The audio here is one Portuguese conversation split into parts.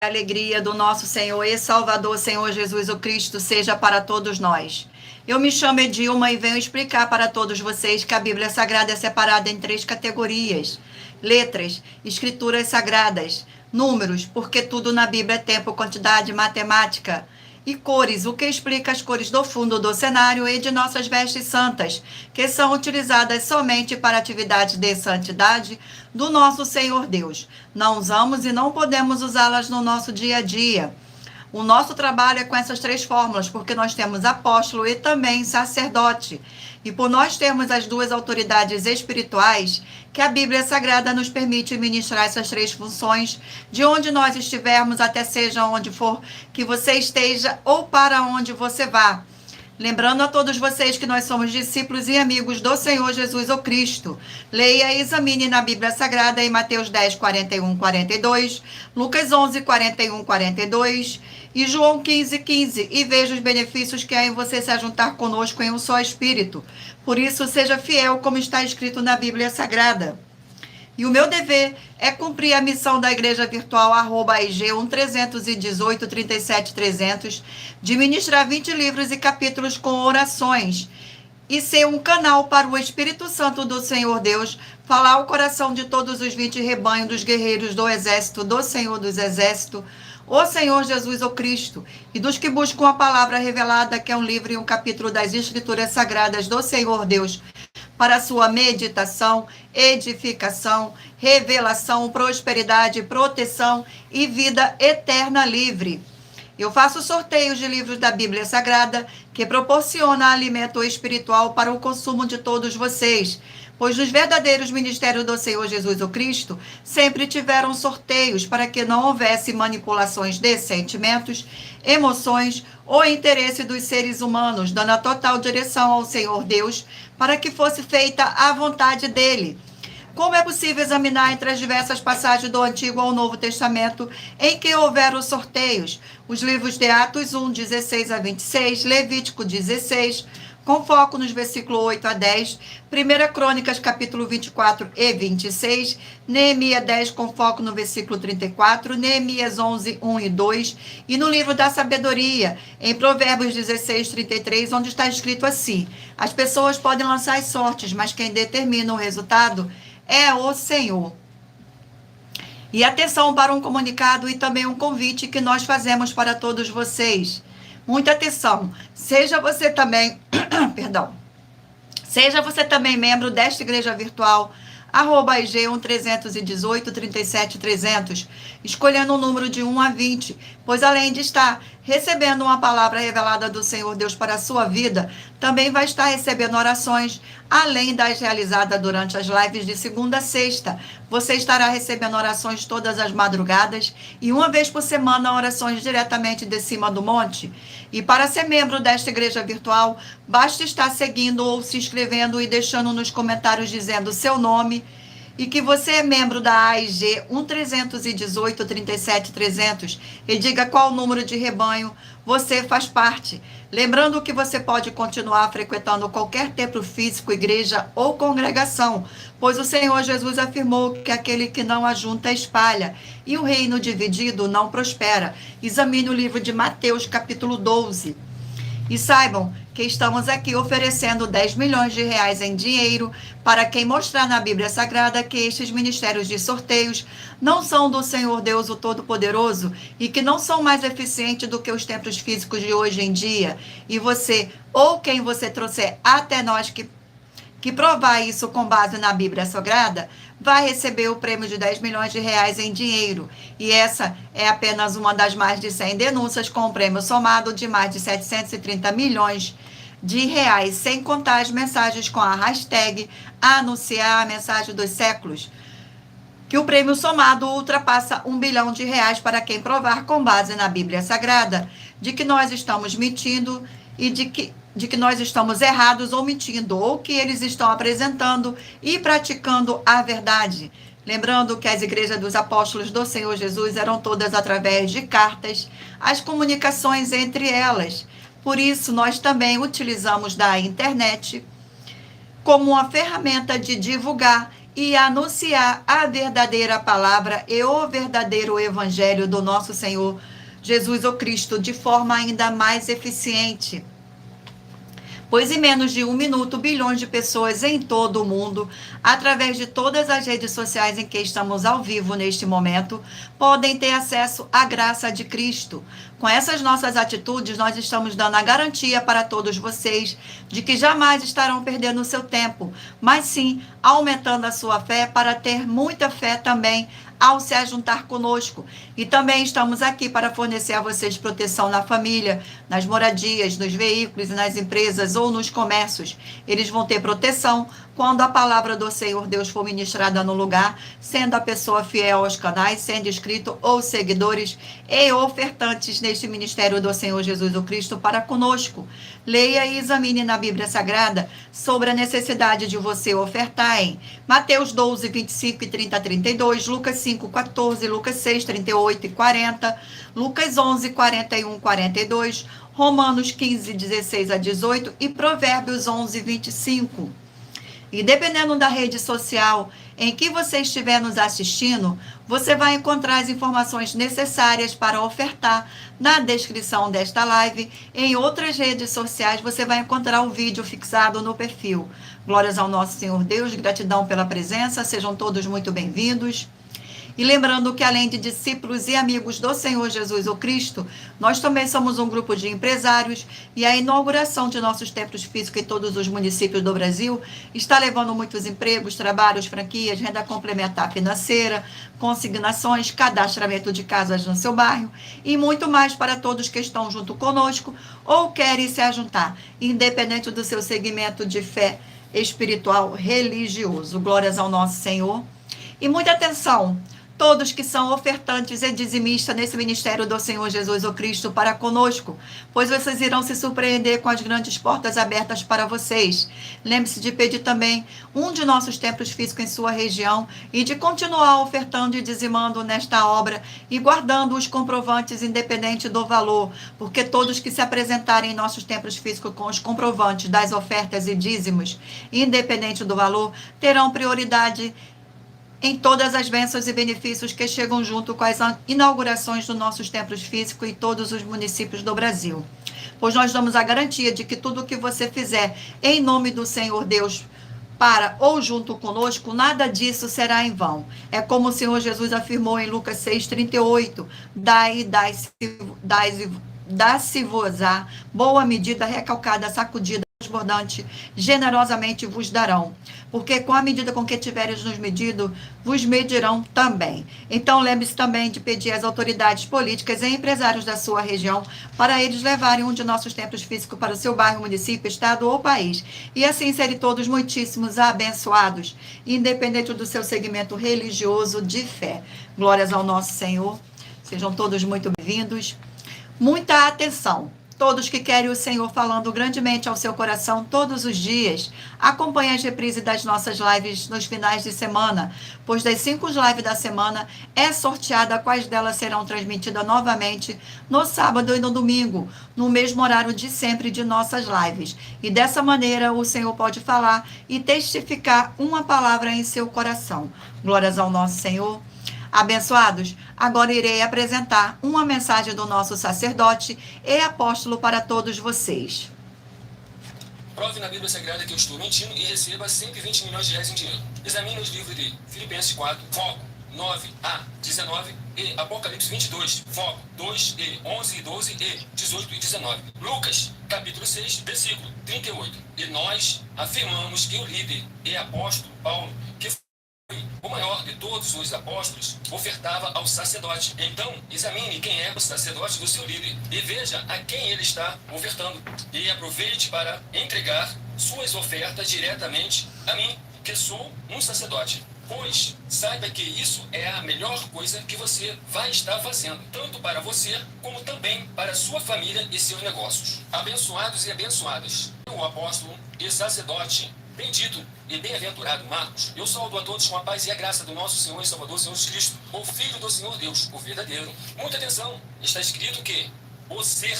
A alegria do nosso Senhor e Salvador, Senhor Jesus o Cristo, seja para todos nós. Eu me chamo Edilma e venho explicar para todos vocês que a Bíblia Sagrada é separada em 3 categorias: letras, escrituras sagradas, números, porque tudo na Bíblia é tempo, quantidade, matemática, e cores, o que explica as cores do fundo do cenário e de nossas vestes santas, que são utilizadas somente para atividades de santidade do nosso Senhor Deus. Não usamos e não podemos usá-las no nosso dia a dia. O nosso trabalho é com essas 3 fórmulas, porque nós temos apóstolo e também sacerdote. E por nós termos as 2 autoridades espirituais, que a Bíblia Sagrada nos permite ministrar essas 3 funções, de onde nós estivermos, até seja onde for que você esteja ou para onde você vá. Lembrando a todos vocês que nós somos discípulos e amigos do Senhor Jesus o Cristo. Leia e examine na Bíblia Sagrada em Mateus 10, 41, 42, Lucas 11, 41, 42 e João 15, 15 e veja os benefícios que há em você se ajuntar conosco em um só Espírito. Por isso, seja fiel como está escrito na Bíblia Sagrada. E o meu dever é cumprir a missão da Igreja Virtual @IG 1318 37 300, de ministrar 20 livros e capítulos com orações e ser um canal para o Espírito Santo do Senhor Deus falar ao coração de todos os 20 rebanhos dos guerreiros do exército do Senhor dos Exércitos, o Senhor Jesus o Cristo, e dos que buscam a palavra revelada, que é um livro e um capítulo das Escrituras Sagradas do Senhor Deus, para sua meditação, edificação, revelação, prosperidade, proteção e vida eterna livre. Eu faço sorteios de livros da Bíblia Sagrada que proporciona alimento espiritual para o consumo de todos vocês, pois os verdadeiros ministérios do Senhor Jesus o Cristo sempre tiveram sorteios para que não houvesse manipulações de sentimentos, emoções ou interesse dos seres humanos, dando a total direção ao Senhor Deus para que fosse feita a vontade dele. Como é possível examinar entre as diversas passagens do Antigo ao Novo Testamento em que houveram sorteios? Os livros de Atos 1, 16 a 26, Levítico 16, com foco nos versículos 8 a 10, 1 Crônicas, capítulo 24 e 26, Neemias 10, com foco no versículo 34, Neemias 11, 1 e 2, e no livro da sabedoria, em Provérbios 16, 33, onde está escrito assim: as pessoas podem lançar as sortes, mas quem determina o resultado é o Senhor. E atenção para um comunicado e também um convite que nós fazemos para todos vocês. Muita atenção. Seja você também, seja você também membro desta igreja virtual, @IG 1318 37 300, escolhendo o número de 1 a 20, pois além de estar recebendo uma palavra revelada do Senhor Deus para a sua vida, também vai estar recebendo orações, além das realizadas durante as lives de segunda a sexta. Você estará recebendo orações todas as madrugadas e uma vez por semana orações diretamente de cima do monte. E para ser membro desta igreja virtual, basta estar seguindo ou se inscrevendo e deixando nos comentários dizendo seu nome e que você é membro da AIG 1318 37 300 e diga qual número de rebanho você faz parte. Lembrando que você pode continuar frequentando qualquer templo físico, igreja ou congregação, pois o Senhor Jesus afirmou que aquele que não ajunta espalha, e o reino dividido não prospera. Examine o livro de Mateus, capítulo 12. E saibam que estamos aqui oferecendo 10 milhões de reais em dinheiro para quem mostrar na Bíblia Sagrada que estes ministérios de sorteios não são do Senhor Deus o Todo-Poderoso e que não são mais eficientes do que os templos físicos de hoje em dia. E você, ou quem você trouxer até nós que provar isso com base na Bíblia Sagrada, vai receber o prêmio de 10 milhões de reais em dinheiro. E essa é apenas uma das mais de 100 denúncias com um prêmio somado de mais de 730 milhões de reais, sem contar as mensagens com a hashtag anunciar a mensagem dos séculos, que o prêmio somado ultrapassa 1 bilhão de reais para quem provar com base na Bíblia Sagrada de que nós estamos mentindo e de que nós estamos errados ou mentindo, ou que eles estão apresentando e praticando a verdade. Lembrando que as igrejas dos apóstolos do Senhor Jesus eram todas através de cartas, as comunicações entre elas. Por isso, nós também utilizamos da internet como uma ferramenta de divulgar e anunciar a verdadeira palavra e o verdadeiro evangelho do nosso Senhor Jesus o Cristo de forma ainda mais eficiente. Pois em menos de 1 minuto, bilhões de pessoas em todo o mundo, através de todas as redes sociais em que estamos ao vivo neste momento, podem ter acesso à graça de Cristo. Com essas nossas atitudes, nós estamos dando a garantia para todos vocês de que jamais estarão perdendo o seu tempo, mas sim aumentando a sua fé para ter muita fé também ao se ajuntar conosco. E também estamos aqui para fornecer a vocês proteção na família, nas moradias, nos veículos, nas empresas ou nos comércios. Eles vão ter proteção quando a palavra do Senhor Deus for ministrada no lugar, sendo a pessoa fiel aos canais, sendo inscrito ou seguidores e ofertantes neste ministério do Senhor Jesus o Cristo para conosco. Leia e examine na Bíblia Sagrada sobre a necessidade de você ofertar em Mateus 12, 25 e 30 a 32, Lucas 5, 14, Lucas 6, 38 e 40, Lucas 11, 41, 42, Romanos 15, 16 a 18 e Provérbios 11, 25. E dependendo da rede social em que você estiver nos assistindo, você vai encontrar as informações necessárias para ofertar na descrição desta live. Em outras redes sociais, você vai encontrar o vídeo fixado no perfil. Glórias ao nosso Senhor Deus, gratidão pela presença, sejam todos muito bem-vindos. E lembrando que além de discípulos e amigos do Senhor Jesus o Cristo, nós também somos um grupo de empresários e a inauguração de nossos templos físicos em todos os municípios do Brasil está levando muitos empregos, trabalhos, franquias, renda complementar financeira, consignações, cadastramento de casas no seu bairro e muito mais para todos que estão junto conosco ou querem se ajuntar, independente do seu segmento de fé espiritual religioso. Glórias ao nosso Senhor. E muita atenção, todos que são ofertantes e dizimistas nesse ministério do Senhor Jesus o Cristo para conosco, pois vocês irão se surpreender com as grandes portas abertas para vocês. Lembre-se de pedir também um de nossos templos físicos em sua região e de continuar ofertando e dizimando nesta obra e guardando os comprovantes independente do valor, porque todos que se apresentarem em nossos templos físicos com os comprovantes das ofertas e dízimos, independente do valor, terão prioridade em todas as bênçãos e benefícios que chegam junto com as inaugurações dos nossos templos físicos em todos os municípios do Brasil. Pois nós damos a garantia de que tudo o que você fizer em nome do Senhor Deus para ou junto conosco, nada disso será em vão. É como o Senhor Jesus afirmou em Lucas 6,38, dá-se-vos-á, boa medida, recalcada, sacudida, transbordante, generosamente vos darão. Porque com a medida com que tiveres nos medido, vos medirão também. Então, lembre-se também de pedir às autoridades políticas e empresários da sua região para eles levarem um de nossos templos físicos para o seu bairro, município, estado ou país. E assim serem todos muitíssimos abençoados, independente do seu segmento religioso de fé. Glórias ao nosso Senhor. Sejam todos muito bem-vindos. Muita atenção. Todos que querem o Senhor falando grandemente ao seu coração todos os dias, acompanhem as reprises das nossas lives nos finais de semana, pois das 5 lives da semana é sorteada quais delas serão transmitidas novamente no sábado e no domingo, no mesmo horário de sempre de nossas lives. E dessa maneira o Senhor pode falar e testificar uma palavra em seu coração. Glórias ao nosso Senhor. Abençoados, agora irei apresentar uma mensagem do nosso sacerdote e apóstolo para todos vocês. Prove na Bíblia Sagrada que eu estou mentindo e receba 120 milhões de reais em dinheiro. Examine os livros de Filipenses 4, foco 9 a 19 e Apocalipse 22, foco 2 e 11 e 12 e 18 e 19. Lucas, capítulo 6, versículo 38. E nós afirmamos que o líder e apóstolo Paulo, que o maior de todos os apóstolos, ofertava ao sacerdote. Então, examine quem é o sacerdote do seu líder e veja a quem ele está ofertando. E aproveite para entregar suas ofertas diretamente a mim, que sou um sacerdote. Pois saiba que isso é a melhor coisa que você vai estar fazendo, tanto para você como também para sua família e seus negócios. Abençoados e abençoadas, o apóstolo e sacerdote bendito e bem-aventurado Marcos, eu saúdo a todos com a paz e a graça do nosso Senhor e Salvador Jesus Cristo, o Filho do Senhor Deus, o verdadeiro. Muita atenção, está escrito que o ser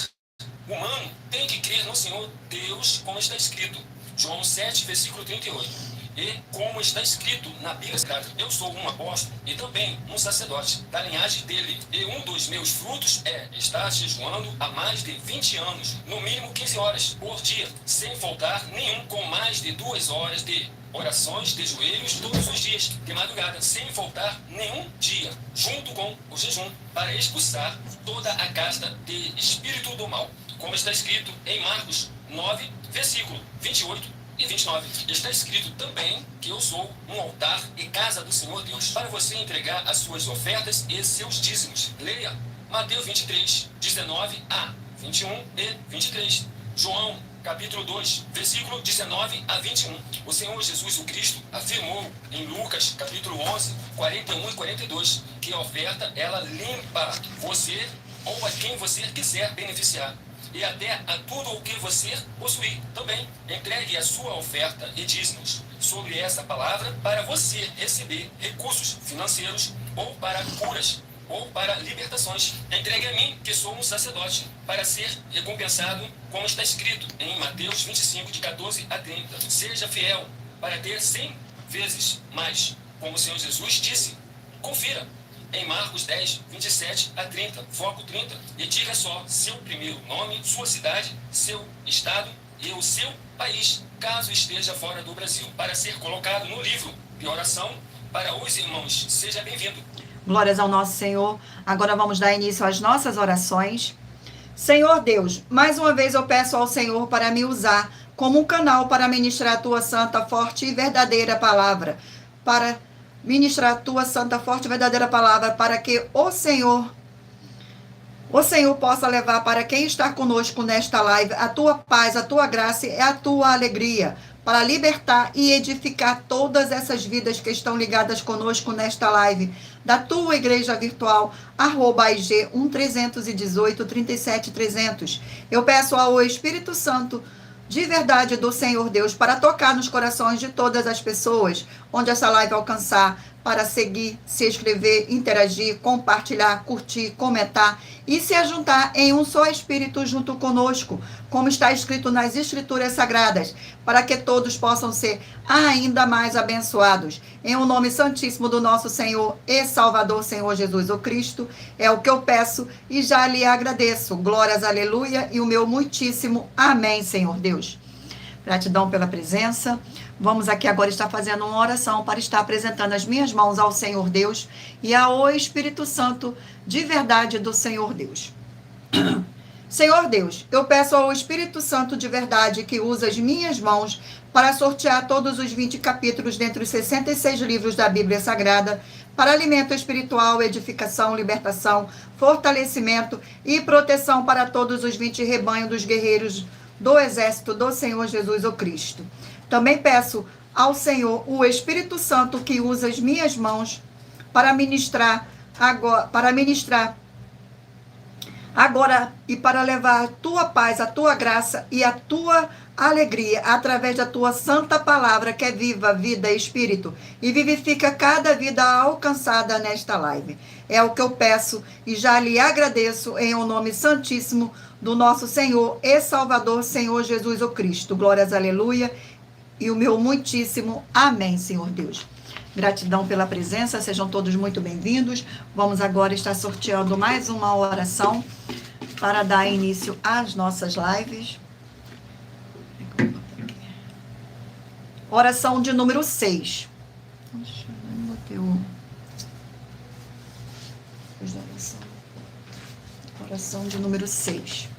humano tem que crer no Senhor Deus, como está escrito, João 7, versículo 38. E como está escrito na Bíblia Sagrada, eu sou um apóstolo e também um sacerdote da linhagem dele. E um dos meus frutos é estar jejuando há mais de 20 anos, no mínimo 15 horas por dia, sem faltar nenhum, com mais de 2 horas de orações de joelhos todos os dias, de madrugada, sem faltar nenhum dia, junto com o jejum, para expulsar toda a casta de espírito do mal. Como está escrito em Marcos 9, versículo 28 e 29. Está escrito também que eu sou um altar e casa do Senhor Deus, para você entregar as suas ofertas e seus dízimos. Leia Mateus 23, 19 a 21 e 23. João, capítulo 2, versículo 19 a 21. O Senhor Jesus o Cristo afirmou em Lucas, capítulo 11, 41 e 42, que a oferta, ela limpa você ou a quem você quiser beneficiar, e até a tudo o que você possuir. Também entregue a sua oferta e dízimos sobre essa palavra para você receber recursos financeiros, ou para curas, ou para libertações. Entregue a mim, que sou um sacerdote, para ser recompensado, como está escrito em Mateus 25, de 14 a 30. Seja fiel para ter 100 vezes mais, como o Senhor Jesus disse. Confira em Marcos 10, 27 a 30, foco 30, e diga só seu primeiro nome, sua cidade, seu estado e o seu país, caso esteja fora do Brasil, para ser colocado no livro de oração para os irmãos. Seja bem-vindo. Glórias ao nosso Senhor. Agora vamos dar início às nossas orações. Senhor Deus, mais uma vez eu peço ao Senhor para me usar como um canal para ministrar a tua santa, forte e verdadeira palavra, para ministrar a tua santa, forte e verdadeira palavra, para que o Senhor possa levar para quem está conosco nesta live a tua paz, a tua graça e a tua alegria, para libertar e edificar todas essas vidas que estão ligadas conosco nesta live, da tua igreja virtual, @IG 1318 37300. Eu peço ao Espírito Santo de verdade do Senhor Deus, para tocar nos corações de todas as pessoas, onde essa live alcançar, para seguir, se inscrever, interagir, compartilhar, curtir, comentar e se ajuntar em um só Espírito junto conosco, como está escrito nas Escrituras Sagradas, para que todos possam ser ainda mais abençoados. Em o nome santíssimo do nosso Senhor e Salvador, Senhor Jesus o Cristo, é o que eu peço e já lhe agradeço. Glórias, aleluia, e o meu muitíssimo amém, Senhor Deus. Gratidão pela presença. Vamos aqui agora estar fazendo uma oração para estar apresentando as minhas mãos ao Senhor Deus e ao Espírito Santo de verdade do Senhor Deus. Senhor Deus, eu peço ao Espírito Santo de verdade que use as minhas mãos para sortear todos os 20 capítulos dentre os 66 livros da Bíblia Sagrada, para alimento espiritual, edificação, libertação, fortalecimento e proteção para todos os 20 rebanhos dos guerreiros do exército do Senhor Jesus o Cristo. Também peço ao Senhor o Espírito Santo que use as minhas mãos para ministrar agora e para levar a tua paz, a tua graça e a tua alegria através da tua santa palavra, que é viva, vida e espírito, e vivifica cada vida alcançada nesta live. É o que eu peço e já lhe agradeço em o nome santíssimo do nosso Senhor e Salvador, Senhor Jesus o Cristo. Glórias, aleluia, e o meu muitíssimo amém, Senhor Deus. Gratidão pela presença, sejam todos muito bem-vindos. Vamos agora estar sorteando mais uma oração para dar início às nossas lives. Oração de número 6. Oração de número 6.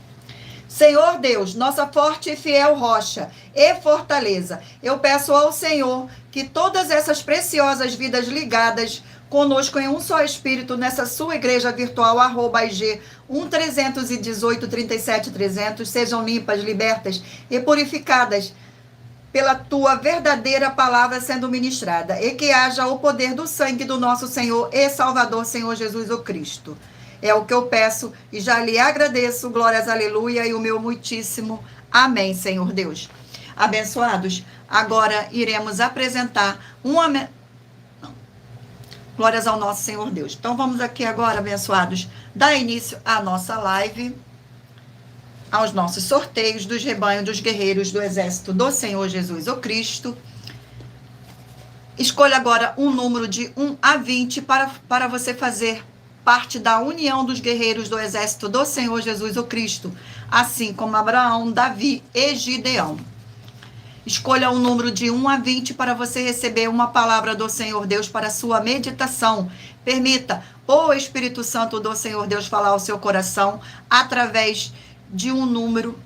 Senhor Deus, nossa forte e fiel rocha e fortaleza, eu peço ao Senhor que todas essas preciosas vidas ligadas conosco em um só Espírito nessa sua igreja virtual, @IG 1318 37300, sejam limpas, libertas e purificadas pela tua verdadeira palavra sendo ministrada, e que haja o poder do sangue do nosso Senhor e Salvador, Senhor Jesus o Cristo. É o que eu peço e já lhe agradeço. Glórias, aleluia, e o meu muitíssimo amém, Senhor Deus. Abençoados, agora iremos apresentar glórias ao nosso Senhor Deus. Então vamos aqui agora, abençoados, dar início à nossa live, aos nossos sorteios dos rebanhos dos guerreiros do exército do Senhor Jesus o Cristo. Escolha agora um número de 1 a 20 para você fazer parte da união dos guerreiros do exército do Senhor Jesus o Cristo, assim como Abraão, Davi e Gideão. Escolha um número de 1 a 20 para você receber uma palavra do Senhor Deus para a sua meditação. Permita o Espírito Santo do Senhor Deus falar ao seu coração através de um número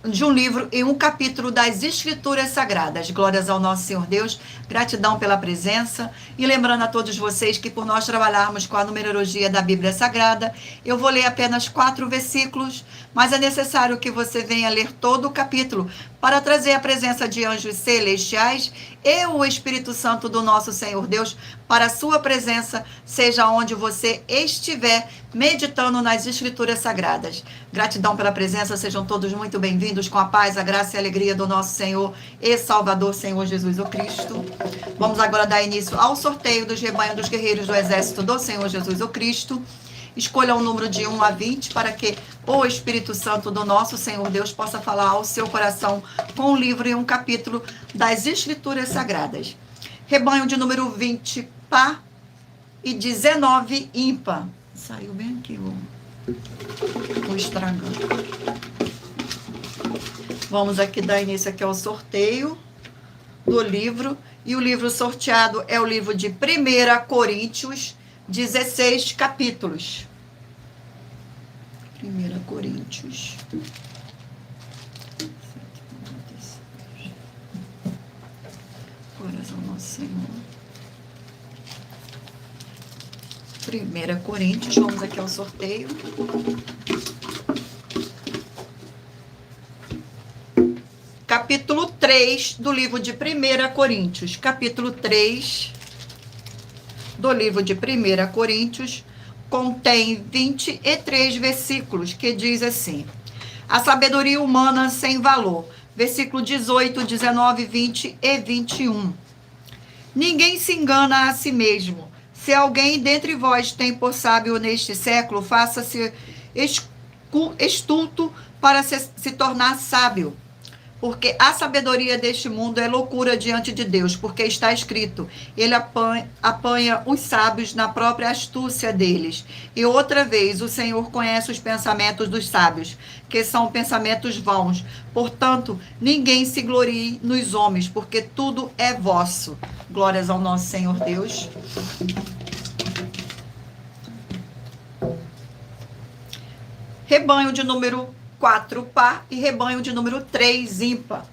de um livro e um capítulo das Escrituras Sagradas. Glórias ao nosso Senhor Deus, gratidão pela presença, e lembrando a todos vocês que por nós trabalharmos com a numerologia da Bíblia Sagrada, eu vou ler apenas 4 versículos, mas é necessário que você venha ler todo o capítulo para trazer a presença de anjos celestiais e o Espírito Santo do nosso Senhor Deus para a sua presença, seja onde você estiver meditando nas Escrituras Sagradas. Gratidão pela presença, sejam todos muito bem-vindos, com a paz, a graça e a alegria do nosso Senhor e Salvador, Senhor Jesus o Cristo. Vamos agora dar início ao sorteio dos rebanhos dos guerreiros do exército do Senhor Jesus o Cristo. Escolha um número de 1 a 20 para que o Espírito Santo do nosso Senhor Deus possa falar ao seu coração com um livro e um capítulo das Escrituras Sagradas. Rebanho de número 20, par, e 19, ímpar. Saiu bem aqui o estragão. Vamos aqui dar início aqui ao sorteio do livro. E o livro sorteado é o livro de 1 Coríntios, 16 capítulos. 1 Coríntios. Coração nosso Senhor. 1 Coríntios, vamos aqui ao sorteio. Capítulo 3 do livro de 1 Coríntios. Capítulo 3 do livro de 1 Coríntios contém 23 versículos, que diz assim: a sabedoria humana sem valor. Versículo 18, 19, 20 e 21. Ninguém se engana a si mesmo. Se alguém dentre vós tem por sábio neste século, faça-se estulto para se tornar sábio. Porque a sabedoria deste mundo é loucura diante de Deus, porque está escrito, ele apanha os sábios na própria astúcia deles. E outra vez, o Senhor conhece os pensamentos dos sábios, que são pensamentos vãos. Portanto, ninguém se glorie nos homens, porque tudo é vosso. Glórias ao nosso Senhor Deus. Rebanho de número 4, par, e rebanho de número 3, ímpar.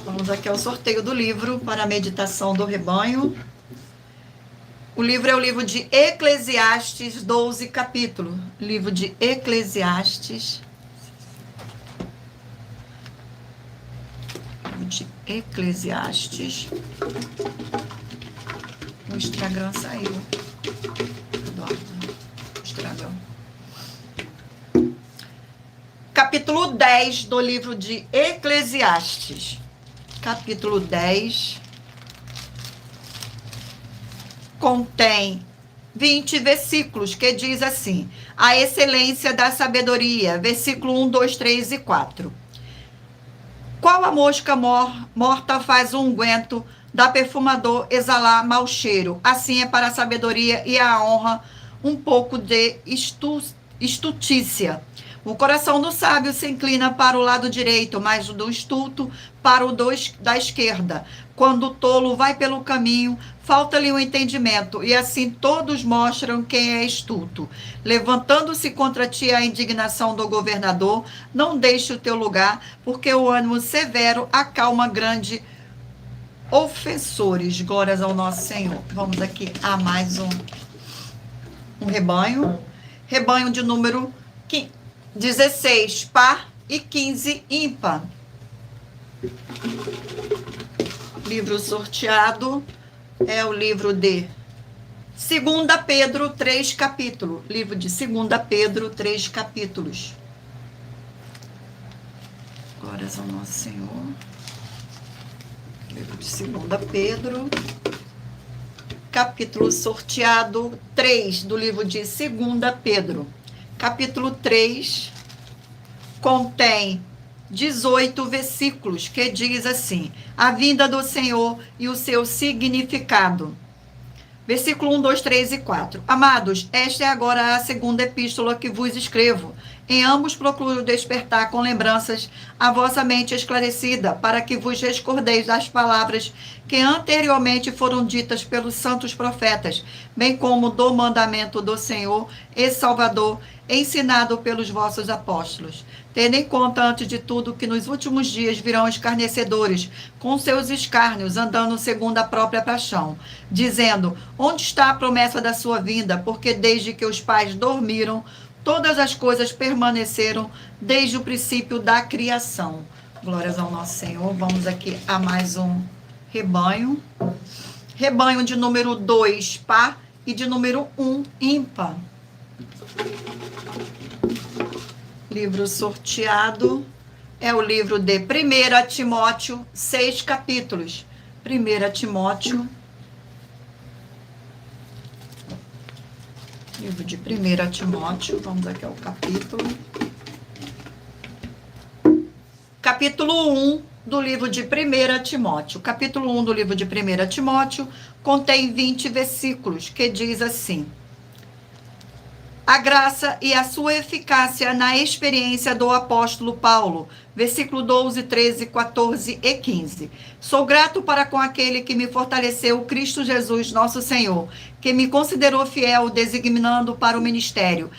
Vamos aqui ao sorteio do livro para a meditação do rebanho. O livro é o livro de Eclesiastes, 12 capítulos. Livro de Eclesiastes. Livro de Eclesiastes. O Instagram saiu. Capítulo 10 do livro de Eclesiastes. Capítulo 10 contém 20 versículos, que diz assim: a excelência da sabedoria. Versículo 1, 2, 3 e 4. Qual a mosca morta faz um unguento da perfumador exalar mau cheiro? Assim é para a sabedoria e a honra um pouco de estutícia. O coração do sábio se inclina para o lado direito, mas o do estulto para o da esquerda. Quando o tolo vai pelo caminho, falta-lhe o entendimento, e assim todos mostram quem é estulto. Levantando-se contra ti a indignação do governador, não deixe o teu lugar, porque o ânimo severo acalma grande ofensores. Glórias ao nosso Senhor. Vamos aqui a mais um rebanho. Rebanho de número 16, par, e 15, ímpar. Livro sorteado é o livro de 2 Pedro, 3 capítulos. Livro de 2 Pedro, 3 capítulos. Glórias ao nosso Senhor. Livro de 2 Pedro, capítulo sorteado 3 do livro de 2 Pedro. Capítulo 3 contém 18 versículos, que diz assim: a vinda do Senhor e o seu significado. Versículo 1, 2, 3 e 4. Amados, esta é agora a segunda epístola que vos escrevo. Em ambos procuro despertar com lembranças a vossa mente esclarecida, para que vos recordeis das palavras que anteriormente foram ditas pelos santos profetas, bem como do mandamento do Senhor e Salvador, ensinado pelos vossos apóstolos. Tendo em conta, antes de tudo, que nos últimos dias virão escarnecedores, com seus escárnios, andando segundo a própria paixão, dizendo: onde está a promessa da sua vinda? Porque desde que os pais dormiram, todas as coisas permaneceram desde o princípio da criação. Glórias ao nosso Senhor. Vamos aqui a mais um rebanho. Rebanho de número 2, par, e de número 1, ímpar. Livro sorteado é o livro de 1 Timóteo, 6 capítulos. 1 Timóteo, livro de 1 Timóteo, vamos aqui ao capítulo. Capítulo 1 do livro de 1 Timóteo. Capítulo 1 do livro de 1 Timóteo contém 20 versículos, que diz assim: a graça e a sua eficácia na experiência do apóstolo Paulo. Versículo 12, 13, 14 e 15. Sou grato para com aquele que me fortaleceu, Cristo Jesus, nosso Senhor, que me considerou fiel, designando para o ministério.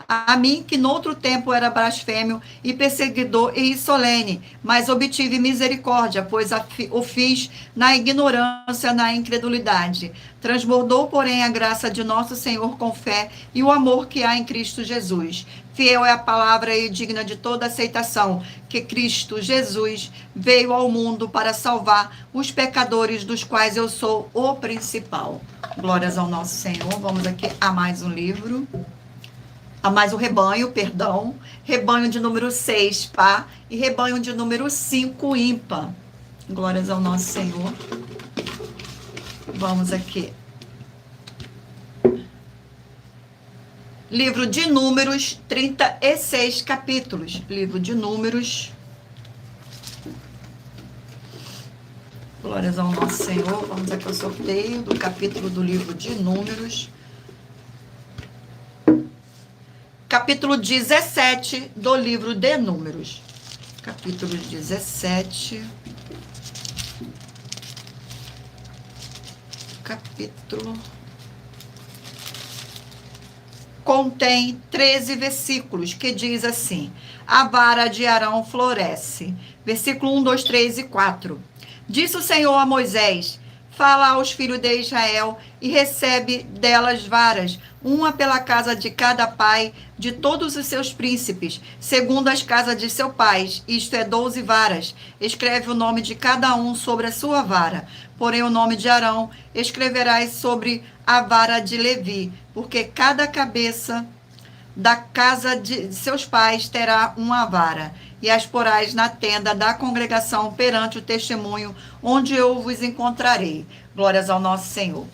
A mim, que noutro tempo era blasfêmio e perseguidor e solene, mas obtive misericórdia, pois o fiz na ignorância, na incredulidade. Transbordou, porém, a graça de nosso Senhor com fé e o amor que há em Cristo Jesus. Fiel é a palavra e digna de toda aceitação, que Cristo Jesus veio ao mundo para salvar os pecadores, dos quais eu sou o principal. Glórias ao nosso Senhor. Vamos aqui a mais um livro. A mais um rebanho, perdão. Rebanho de número 6, par, e rebanho de número 5, ímpar. Glórias ao nosso Senhor. Vamos aqui. Livro de Números, 36 capítulos. Livro de Números. Glórias ao nosso Senhor. Vamos aqui ao sorteio do capítulo do livro de Números. Capítulo 17 do livro de Números. Capítulo 17. Capítulo. Contém 13 versículos, que diz assim: a vara de Arão floresce. Versículo 1, 2, 3 e 4. Disse o Senhor a Moisés: fala aos filhos de Israel e recebe delas varas, uma pela casa de cada pai de todos os seus príncipes, segundo as casas de seu pai, isto é, 12 varas. Escreve o nome de cada um sobre a sua vara. Porém, o nome de Arão escreverás sobre a vara de Levi, porque cada cabeça da casa de seus pais terá uma vara, e as porás na tenda da congregação perante o testemunho, onde eu vos encontrarei. Glórias ao nosso Senhor.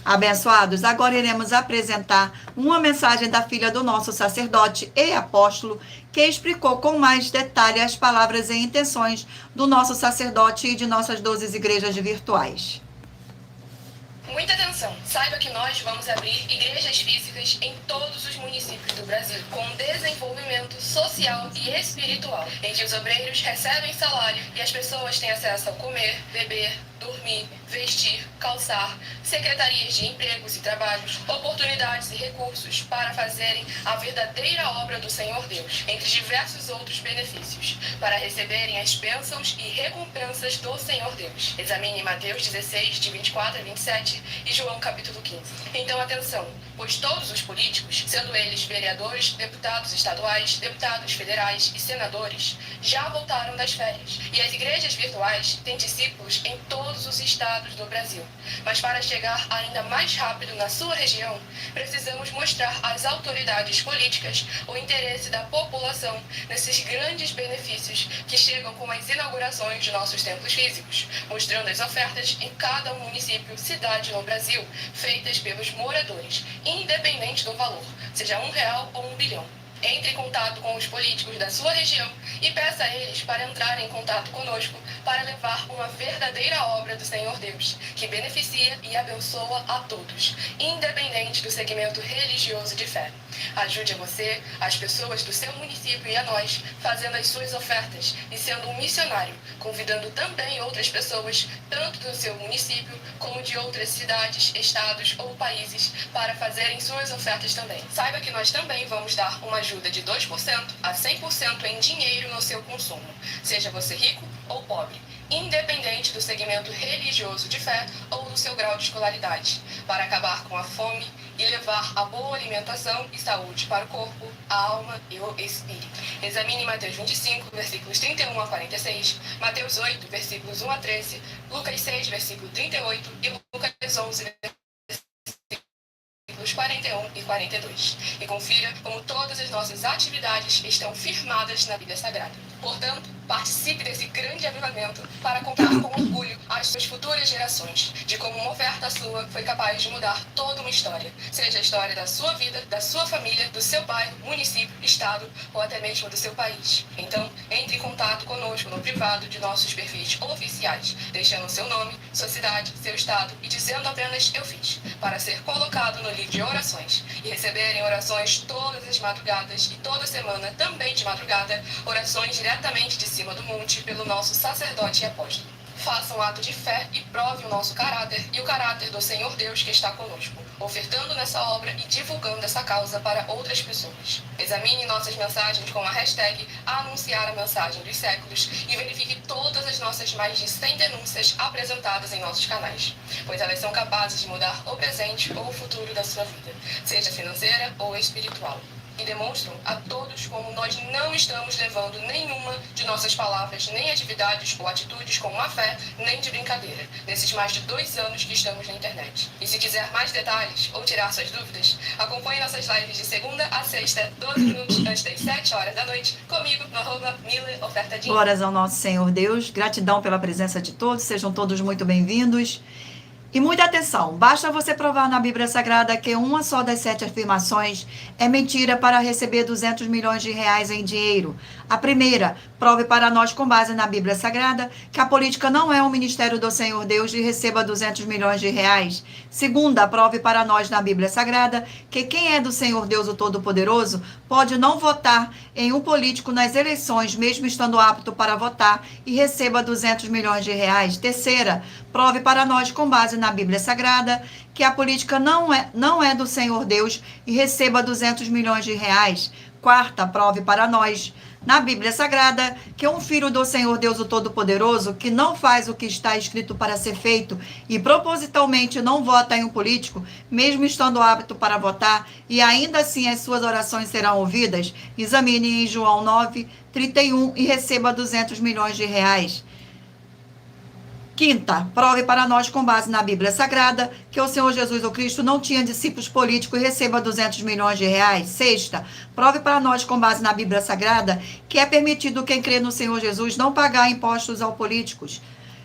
Abençoados, agora iremos apresentar uma mensagem da filha do nosso sacerdote e apóstolo, que explicou com mais detalhe as palavras e intenções do nosso sacerdote e de nossas 12 igrejas virtuais. Muita atenção! Saiba que nós vamos abrir igrejas físicas em todos os municípios do Brasil, com desenvolvimento social e espiritual, em que os obreiros recebem salário e as pessoas têm acesso ao comer, beber, dormir, vestir, calçar, secretarias de empregos e trabalhos, oportunidades e recursos para fazerem a verdadeira obra do Senhor Deus, entre diversos outros benefícios, para receberem as bênçãos e recompensas do Senhor Deus. Examine Mateus 16, de 24 a 27 e João capítulo 15. Então atenção, pois todos os políticos, sendo eles vereadores, deputados estaduais, deputados federais e senadores, já voltaram das férias, e as igrejas virtuais têm discípulos em todos os estados do Brasil. Mas para chegar ainda mais rápido na sua região, precisamos mostrar às autoridades políticas o interesse da população nesses grandes benefícios que chegam com as inaugurações de nossos templos físicos, mostrando as ofertas em cada município, cidade no Brasil, feitas pelos moradores, independente do valor, seja R$1 ou R$1 bilhão. Entre em contato com os políticos da sua região e peça a eles para entrarem em contato conosco para levar uma verdadeira obra do Senhor Deus, que beneficia e abençoa a todos, independente do segmento religioso de fé. Ajude a você, as pessoas do seu município e a nós, fazendo as suas ofertas e sendo um missionário, convidando também outras pessoas, tanto do seu município como de outras cidades, estados ou países, para fazerem suas ofertas também. Saiba que nós também vamos dar uma ajuda de 2% a 100% em dinheiro no seu consumo, seja você rico ou pobre, independente do segmento religioso de fé ou do seu grau de escolaridade, para acabar com a fome e levar a boa alimentação e saúde para o corpo, a alma e o espírito. Examine Mateus 25, versículos 31 a 46, Mateus 8, versículos 1 a 13, Lucas 6, versículo 38 e Lucas 11, versículos 41 e 42. E confira como todas as nossas atividades estão firmadas na Bíblia Sagrada. Portanto, participe desse grande avivamento para contar com orgulho às suas futuras gerações de como uma oferta sua foi capaz de mudar toda uma história, seja a história da sua vida, da sua família, do seu bairro, município, estado ou até mesmo do seu país. Então, entre em contato conosco no privado de nossos perfis oficiais, deixando seu nome, sua cidade, seu estado e dizendo apenas "eu fiz", para ser colocado no livro de orações e receberem orações todas as madrugadas e toda semana, também de madrugada, orações diretamente de cima do monte pelo nosso sacerdote e apóstolo. Faça um ato de fé e prove o nosso caráter e o caráter do Senhor Deus que está conosco, ofertando nessa obra e divulgando essa causa para outras pessoas. Examine nossas mensagens com a hashtag Anunciar a Mensagem dos Séculos e verifique todas as nossas mais de 100 denúncias apresentadas em nossos canais, pois elas são capazes de mudar o presente ou o futuro da sua vida, seja financeira ou espiritual. E demonstram a todos como nós não estamos levando nenhuma de nossas palavras, nem atividades ou atitudes com má fé, nem de brincadeira, nesses mais de 2 anos que estamos na internet. E se quiser mais detalhes ou tirar suas dúvidas, acompanhe nossas lives de segunda a sexta, 12 minutos antes das 7 horas da noite, comigo no @MileOfertaDinheiro. Glórias ao nosso Senhor Deus, gratidão pela presença de todos, sejam todos muito bem-vindos. E muita atenção, basta você provar na Bíblia Sagrada que uma só das 7 afirmações é mentira para receber 200 milhões de reais em dinheiro. A primeira, prove para nós com base na Bíblia Sagrada que a política não é um ministério do Senhor Deus e receba 200 milhões de reais. Segunda, prove para nós na Bíblia Sagrada que quem é do Senhor Deus o Todo-Poderoso pode não votar em um político nas eleições, mesmo estando apto para votar, e receba 200 milhões de reais. Terceira, prove para nós com base na Bíblia Sagrada que a política não é do Senhor Deus e receba 200 milhões de reais. Quarta, prove para nós na Bíblia Sagrada que um filho do Senhor Deus o Todo-Poderoso que não faz o que está escrito para ser feito e propositalmente não vota em um político, mesmo estando apto para votar, e ainda assim as suas orações serão ouvidas, examine em João 9:31 e receba 200 milhões de reais. Quinta, prove para nós com base na Bíblia Sagrada que o Senhor Jesus o Cristo não tinha discípulos políticos e receba 200 milhões de reais. Sexta, prove para nós com base na Bíblia Sagrada que é permitido quem crê no Senhor Jesus não pagar impostos aos políticos.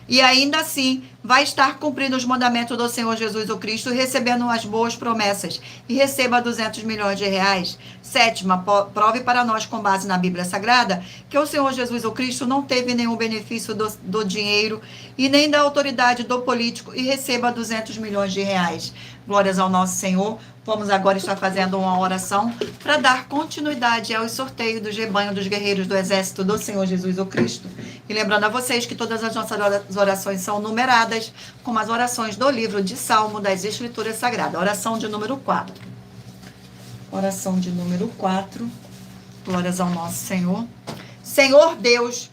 E ainda assim vai estar cumprindo os mandamentos do Senhor Jesus o Cristo e recebendo as boas promessas e receba 200 milhões de reais. Sétima, prove para nós com base na Bíblia Sagrada que o Senhor Jesus o Cristo não teve nenhum benefício do dinheiro e nem da autoridade do político e receba 200 milhões de reais. Glórias ao nosso Senhor. Vamos agora estar fazendo uma oração para dar continuidade ao sorteio do rebanho dos guerreiros do exército do Senhor Jesus o Cristo. E lembrando a vocês que todas as nossas orações são numeradas, como as orações do livro de Salmo das Escrituras Sagradas. Oração de número 4. Oração de número 4. Glórias ao nosso Senhor. Senhor Deus,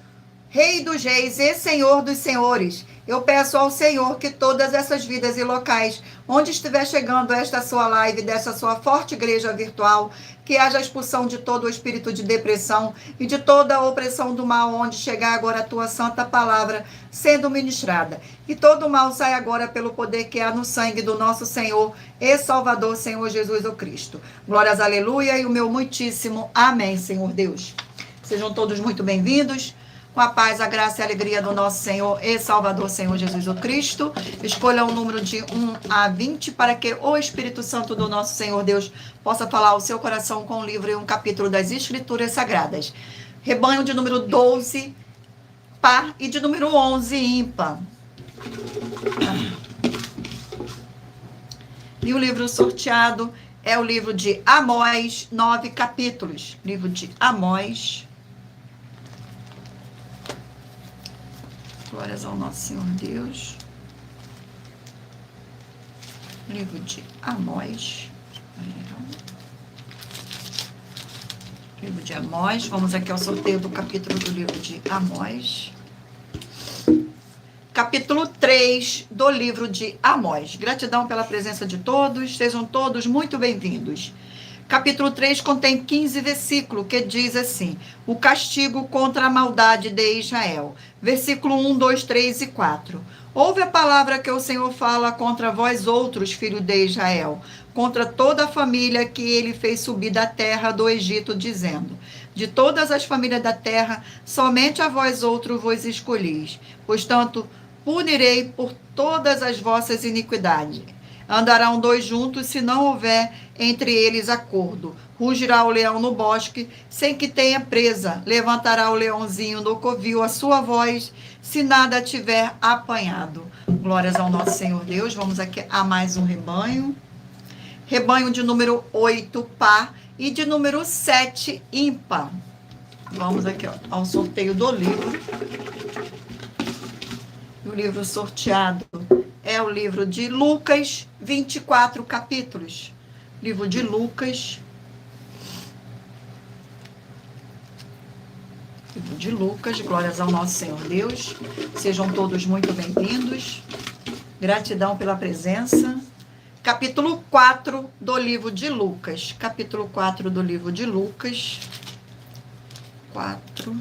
Rei dos reis e Senhor dos senhores, eu peço ao Senhor que todas essas vidas e locais, onde estiver chegando esta sua live, dessa sua forte igreja virtual, que haja a expulsão de todo o espírito de depressão e de toda a opressão do mal, onde chegar agora a tua santa palavra sendo ministrada. E todo o mal sai agora pelo poder que há no sangue do nosso Senhor e Salvador, Senhor Jesus o Cristo. Glórias, aleluia, e o meu muitíssimo amém, Senhor Deus. Sejam todos muito bem-vindos. Com a paz, a graça e a alegria do nosso Senhor e Salvador, Senhor Jesus o Cristo. Escolha um número de 1 a 20 para que o Espírito Santo do nosso Senhor Deus possa falar ao seu coração com um livro e um capítulo das Escrituras Sagradas. Rebanho de número 12, par, e de número 11, ímpar. E o livro sorteado é o livro de Amós, 9 capítulos. Livro de Amós. Glórias ao nosso Senhor Deus. Livro de Amós. Livro de Amós. Vamos aqui ao sorteio do capítulo do livro de Amós. Capítulo 3 do livro de Amós. Gratidão pela presença de todos. Sejam todos muito bem-vindos. Capítulo 3 contém 15 versículos, que diz assim: o castigo contra a maldade de Israel. Versículo 1, 2, 3 e 4. Ouve a palavra que o Senhor fala contra vós outros, filhos de Israel, contra toda a família que ele fez subir da terra do Egito, dizendo: de todas as famílias da terra, somente a vós outros vos escolhis. Pois tanto punirei por todas as vossas iniquidades. Andarão dois juntos, se não houver entre eles acordo. Rugirá o leão no bosque, sem que tenha presa. Levantará o leãozinho no covil a sua voz, se nada tiver apanhado. Glórias ao nosso Senhor Deus. Vamos aqui a mais um rebanho. Rebanho de número 8, par, e de número 7, ímpar. Vamos aqui ao sorteio do livro. O livro sorteado é o livro de Lucas, 24 capítulos. Livro de Lucas. Livro de Lucas, glórias ao nosso Senhor Deus. Sejam todos muito bem-vindos. Gratidão pela presença. Capítulo 4 do livro de Lucas. Capítulo 4 do livro de Lucas. 4.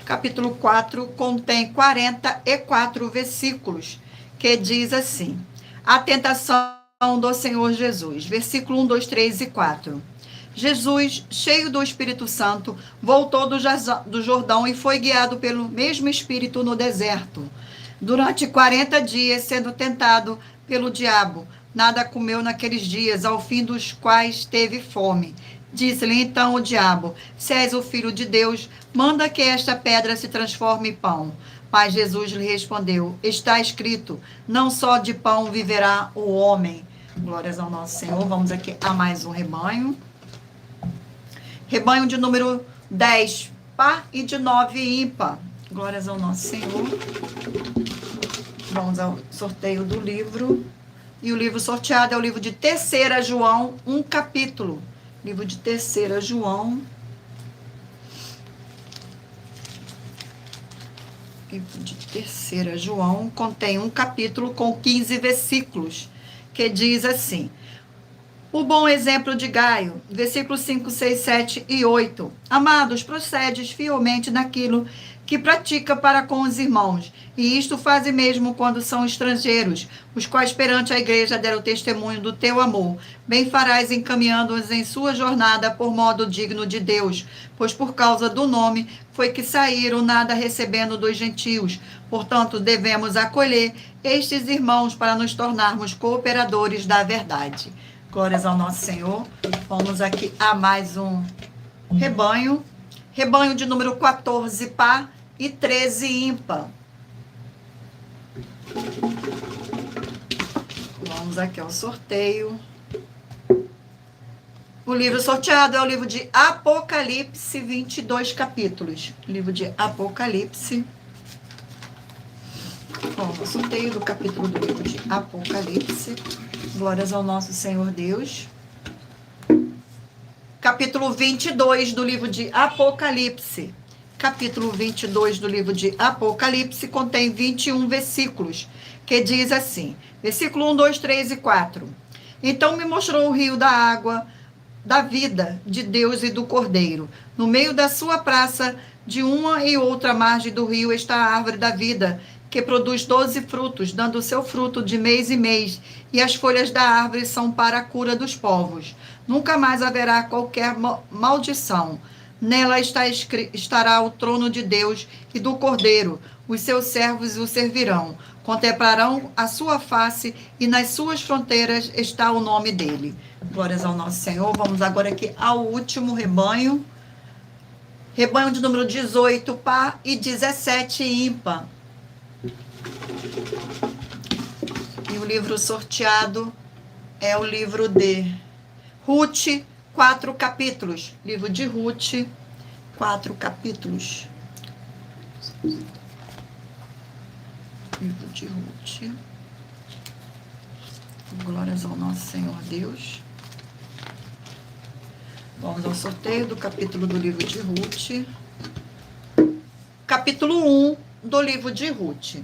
Capítulo 4 contém 44 versículos, que diz assim: a tentação do Senhor Jesus. Versículo 1, 2, 3 e 4. Jesus, cheio do Espírito Santo, voltou do Jordão e foi guiado pelo mesmo Espírito no deserto. Durante 40 dias, sendo tentado pelo diabo, nada comeu naqueles dias, ao fim dos quais teve fome. Disse-lhe então o diabo: se és o filho de Deus, manda que esta pedra se transforme em pão. Mas Jesus lhe respondeu: está escrito, não só de pão viverá o homem. Glórias ao nosso Senhor. Vamos aqui a mais um rebanho. Rebanho de número 10, par, e de 9, ímpar. Glórias ao nosso Senhor. Vamos ao sorteio do livro. E o livro sorteado é o livro de 3ª João, 1 capítulo. Livro de 3ª João. Livro de 3ª João contém um capítulo com 15 versículos, que diz assim: o bom exemplo de Gaio, versículos 5, 6, 7 e 8. Amados, procedes fielmente naquilo que pratica para com os irmãos, e isto fazem mesmo quando são estrangeiros, os quais perante a igreja deram testemunho do teu amor. Bem farás encaminhando-os em sua jornada por modo digno de Deus, pois por causa do nome foi que saíram, nada recebendo dos gentios. Portanto, devemos acolher estes irmãos para nos tornarmos cooperadores da verdade. Glórias ao nosso Senhor. Vamos aqui a mais um rebanho. Rebanho de número 14, par, e 13, ímpar. Vamos aqui ao sorteio. O livro sorteado é o livro de Apocalipse, 22 capítulos. Livro de Apocalipse. Vamos ao sorteio do capítulo do livro de Apocalipse. Glórias ao nosso Senhor Deus. Capítulo 22 do livro de Apocalipse. Capítulo 22 do livro de Apocalipse contém 21 versículos, que diz assim, versículo 1, 2, 3 e 4. Então me mostrou o rio da água da vida de Deus e do Cordeiro. No meio da sua praça, de uma e outra margem do rio, está a árvore da vida, que produz 12 frutos, dando o seu fruto de mês em mês, e as folhas da árvore são para a cura dos povos. Nunca mais haverá qualquer maldição. Nela estará o trono de Deus e do Cordeiro. Os seus servos o servirão. Contemplarão a sua face e nas suas fronteiras está o nome dele. Glórias ao nosso Senhor. Vamos agora aqui ao último rebanho. Rebanho de número 18, par, e 17, ímpar. E o livro sorteado é o livro de Ruth, 4 capítulos. Livro de Ruth, 4 capítulos. Livro de Ruth. Glórias ao nosso Senhor Deus. Vamos ao sorteio do capítulo do livro de Ruth. Capítulo 1 do livro de Ruth.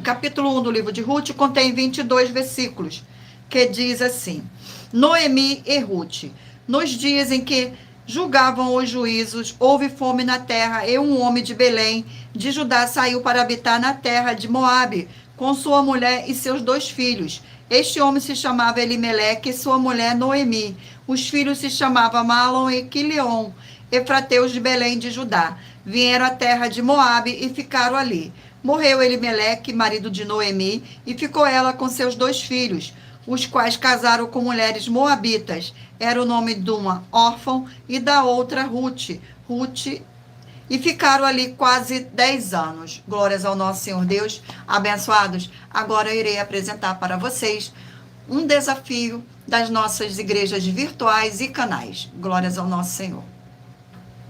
Capítulo 1 do livro de Ruth contém 22 versículos, que diz assim: Noemi e Ruth. Nos dias em que julgavam os juízos, houve fome na terra, e um homem de Belém, de Judá, saiu para habitar na terra de Moabe, com sua mulher e seus 2 filhos. Este homem se chamava Elimeleque e sua mulher Noemi. Os filhos se chamavam Malom e Quilion, efrateus de Belém de Judá. Vieram à terra de Moabe e ficaram ali. Morreu Elimeleque, marido de Noemi, e ficou ela com seus 2 filhos, os quais casaram com mulheres moabitas. Era o nome de uma órfã e da outra Ruth. E ficaram ali quase 10 anos. Glórias ao nosso Senhor Deus. Abençoados, agora eu irei apresentar para vocês um desafio das nossas igrejas virtuais e canais. Glórias ao nosso Senhor.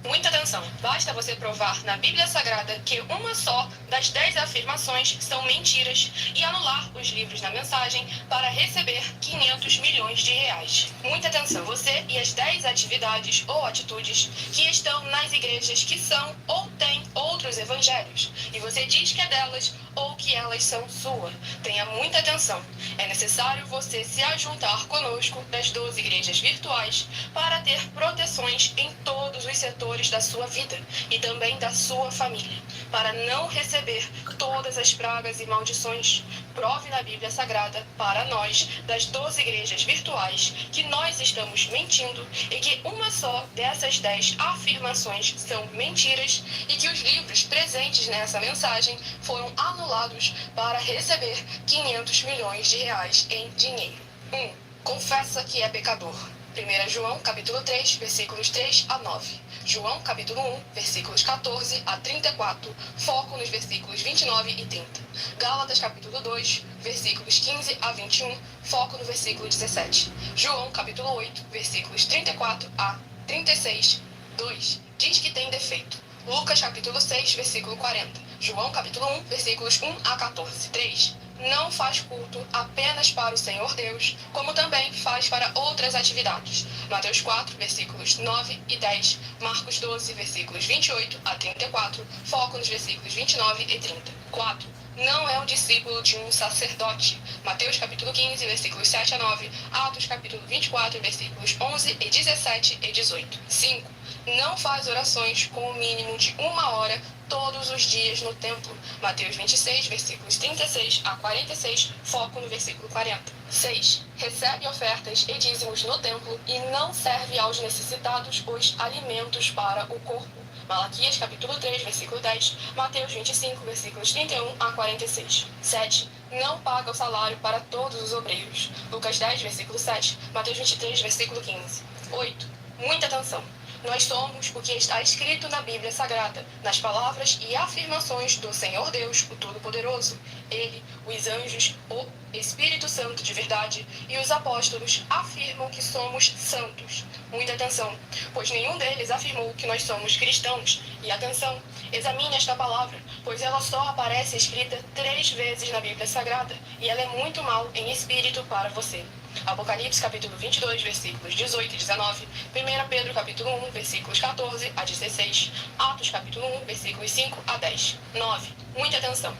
Muita atenção. Basta você provar na Bíblia Sagrada que uma só das 10 afirmações são mentiras e anular os livros na mensagem para receber 500 milhões de reais. Muita atenção. Você e as 10 atividades ou atitudes que estão nas igrejas que são ou têm outros evangelhos e você diz que é delas ou que elas são sua. Tenha muita atenção. É necessário você se ajuntar conosco das 12 igrejas virtuais para ter proteções em todos os setores da sua vida e também da sua família, para não receber todas as pragas e maldições. Prove na Bíblia Sagrada para nós, das 12 igrejas virtuais, que nós estamos mentindo e que uma só dessas 10 afirmações são mentiras e que os livros presentes nessa mensagem foram anulados para receber 500 milhões de reais em dinheiro. 1. Confessa que é pecador. 1 João, capítulo 3, versículos 3 a 9. João, capítulo 1, versículos 14 a 34. Foco nos versículos 29 e 30. Gálatas, capítulo 2, versículos 15 a 21. Foco no versículo 17. João, capítulo 8, versículos 34 a 36. 2. Diz que tem defeito. Lucas, capítulo 6, versículo 40. João, capítulo 1, versículos 1 a 14. 3. Não faz culto apenas para o Senhor Deus, como também faz para outras atividades. Mateus 4, versículos 9 e 10. Marcos 12, versículos 28 a 34. Foco nos versículos 29 e 30. 4. Não é um discípulo de um sacerdote. Mateus capítulo 15, versículos 7 a 9. Atos capítulo 24, versículos 11 e 17 e 18. 5. Não faz orações com o mínimo de 1 hora todos os dias no templo. Mateus 26, versículos 36 a 46, foco no versículo 40. 6. Recebe ofertas e dízimos no templo e não serve aos necessitados os alimentos para o corpo. Malaquias capítulo 3, versículo 10, Mateus 25, versículos 31 a 46. 7. Não paga o salário para todos os obreiros. Lucas 10, versículo 7, Mateus 23, versículo 15. 8. Muita atenção. Nós somos o que está escrito na Bíblia Sagrada, nas palavras e afirmações do Senhor Deus, o Todo-Poderoso. Ele, os anjos, o Espírito Santo de verdade e os apóstolos afirmam que somos santos. Muita atenção, pois nenhum deles afirmou que nós somos cristãos. E atenção, examine esta palavra, pois ela só aparece escrita 3 vezes na Bíblia Sagrada e ela é muito mal em espírito para você. Apocalipse capítulo 22, versículos 18 e 19, 1 Pedro capítulo 1, versículos 14 a 16, Atos capítulo 1, versículos 5 a 10. 9. Muita atenção.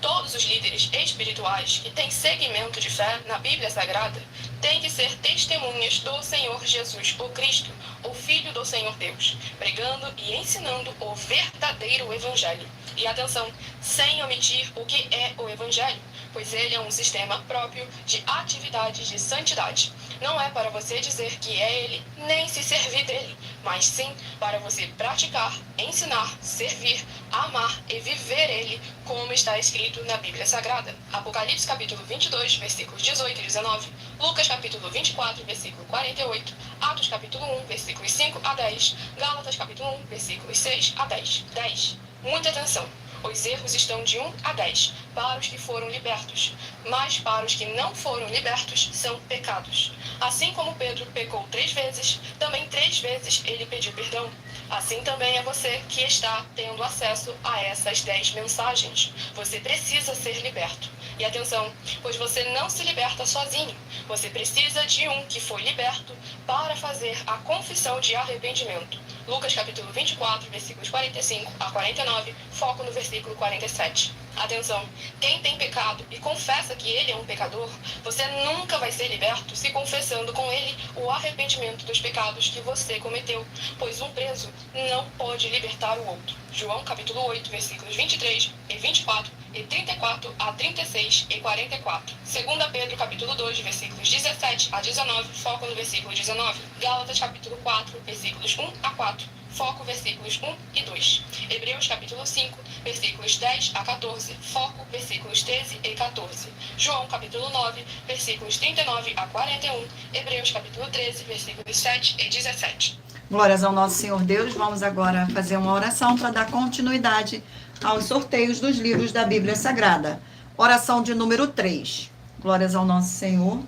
Todos os líderes espirituais que têm segmento de fé na Bíblia Sagrada têm que ser testemunhas do Senhor Jesus, o Cristo, o Filho do Senhor Deus, pregando e ensinando o verdadeiro Evangelho. E atenção, sem omitir o que é o Evangelho, pois ele é um sistema próprio de atividades de santidade. Não é para você dizer que é ele, nem se servir dele, mas sim para você praticar, ensinar, servir, amar e viver ele, como está escrito na Bíblia Sagrada. Apocalipse capítulo 22, versículos 18 e 19, Lucas capítulo 24, versículo 48, Atos capítulo 1, versículos 5 a 10, Gálatas capítulo 1, versículos 6 a 10. 10. Muita atenção. Os erros estão de 1 a 10, para os que foram libertos, mas para os que não foram libertos, são pecados. Assim como Pedro pecou 3 vezes, também 3 vezes ele pediu perdão. Assim também é você que está tendo acesso a essas 10 mensagens. Você precisa ser liberto. E atenção, pois você não se liberta sozinho. Você precisa de um que foi liberto para fazer a confissão de arrependimento. Lucas capítulo 24, versículos 45 a 49, foco no versículo 47. Atenção, quem tem pecado e confessa que ele é um pecador, você nunca vai ser liberto se confessando com ele o arrependimento dos pecados que você cometeu, pois um preso não pode libertar o outro. João capítulo 8, versículos 23 e 24 e 34 a 36 e 44. 2 Pedro capítulo 2, versículos 17 a 19, foco no versículo 19. Gálatas capítulo 4, versículos 1 a 4, foco versículos 1 e 2. Hebreus capítulo 5, versículos 10 a 14, foco versículos 13 e 14. João capítulo 9, versículos 39 a 41. Hebreus capítulo 13, versículos 7 e 17. Glórias ao nosso Senhor Deus. Vamos agora fazer uma oração para dar continuidade aos sorteios dos livros da Bíblia Sagrada. Oração de número 3. Glórias ao nosso Senhor.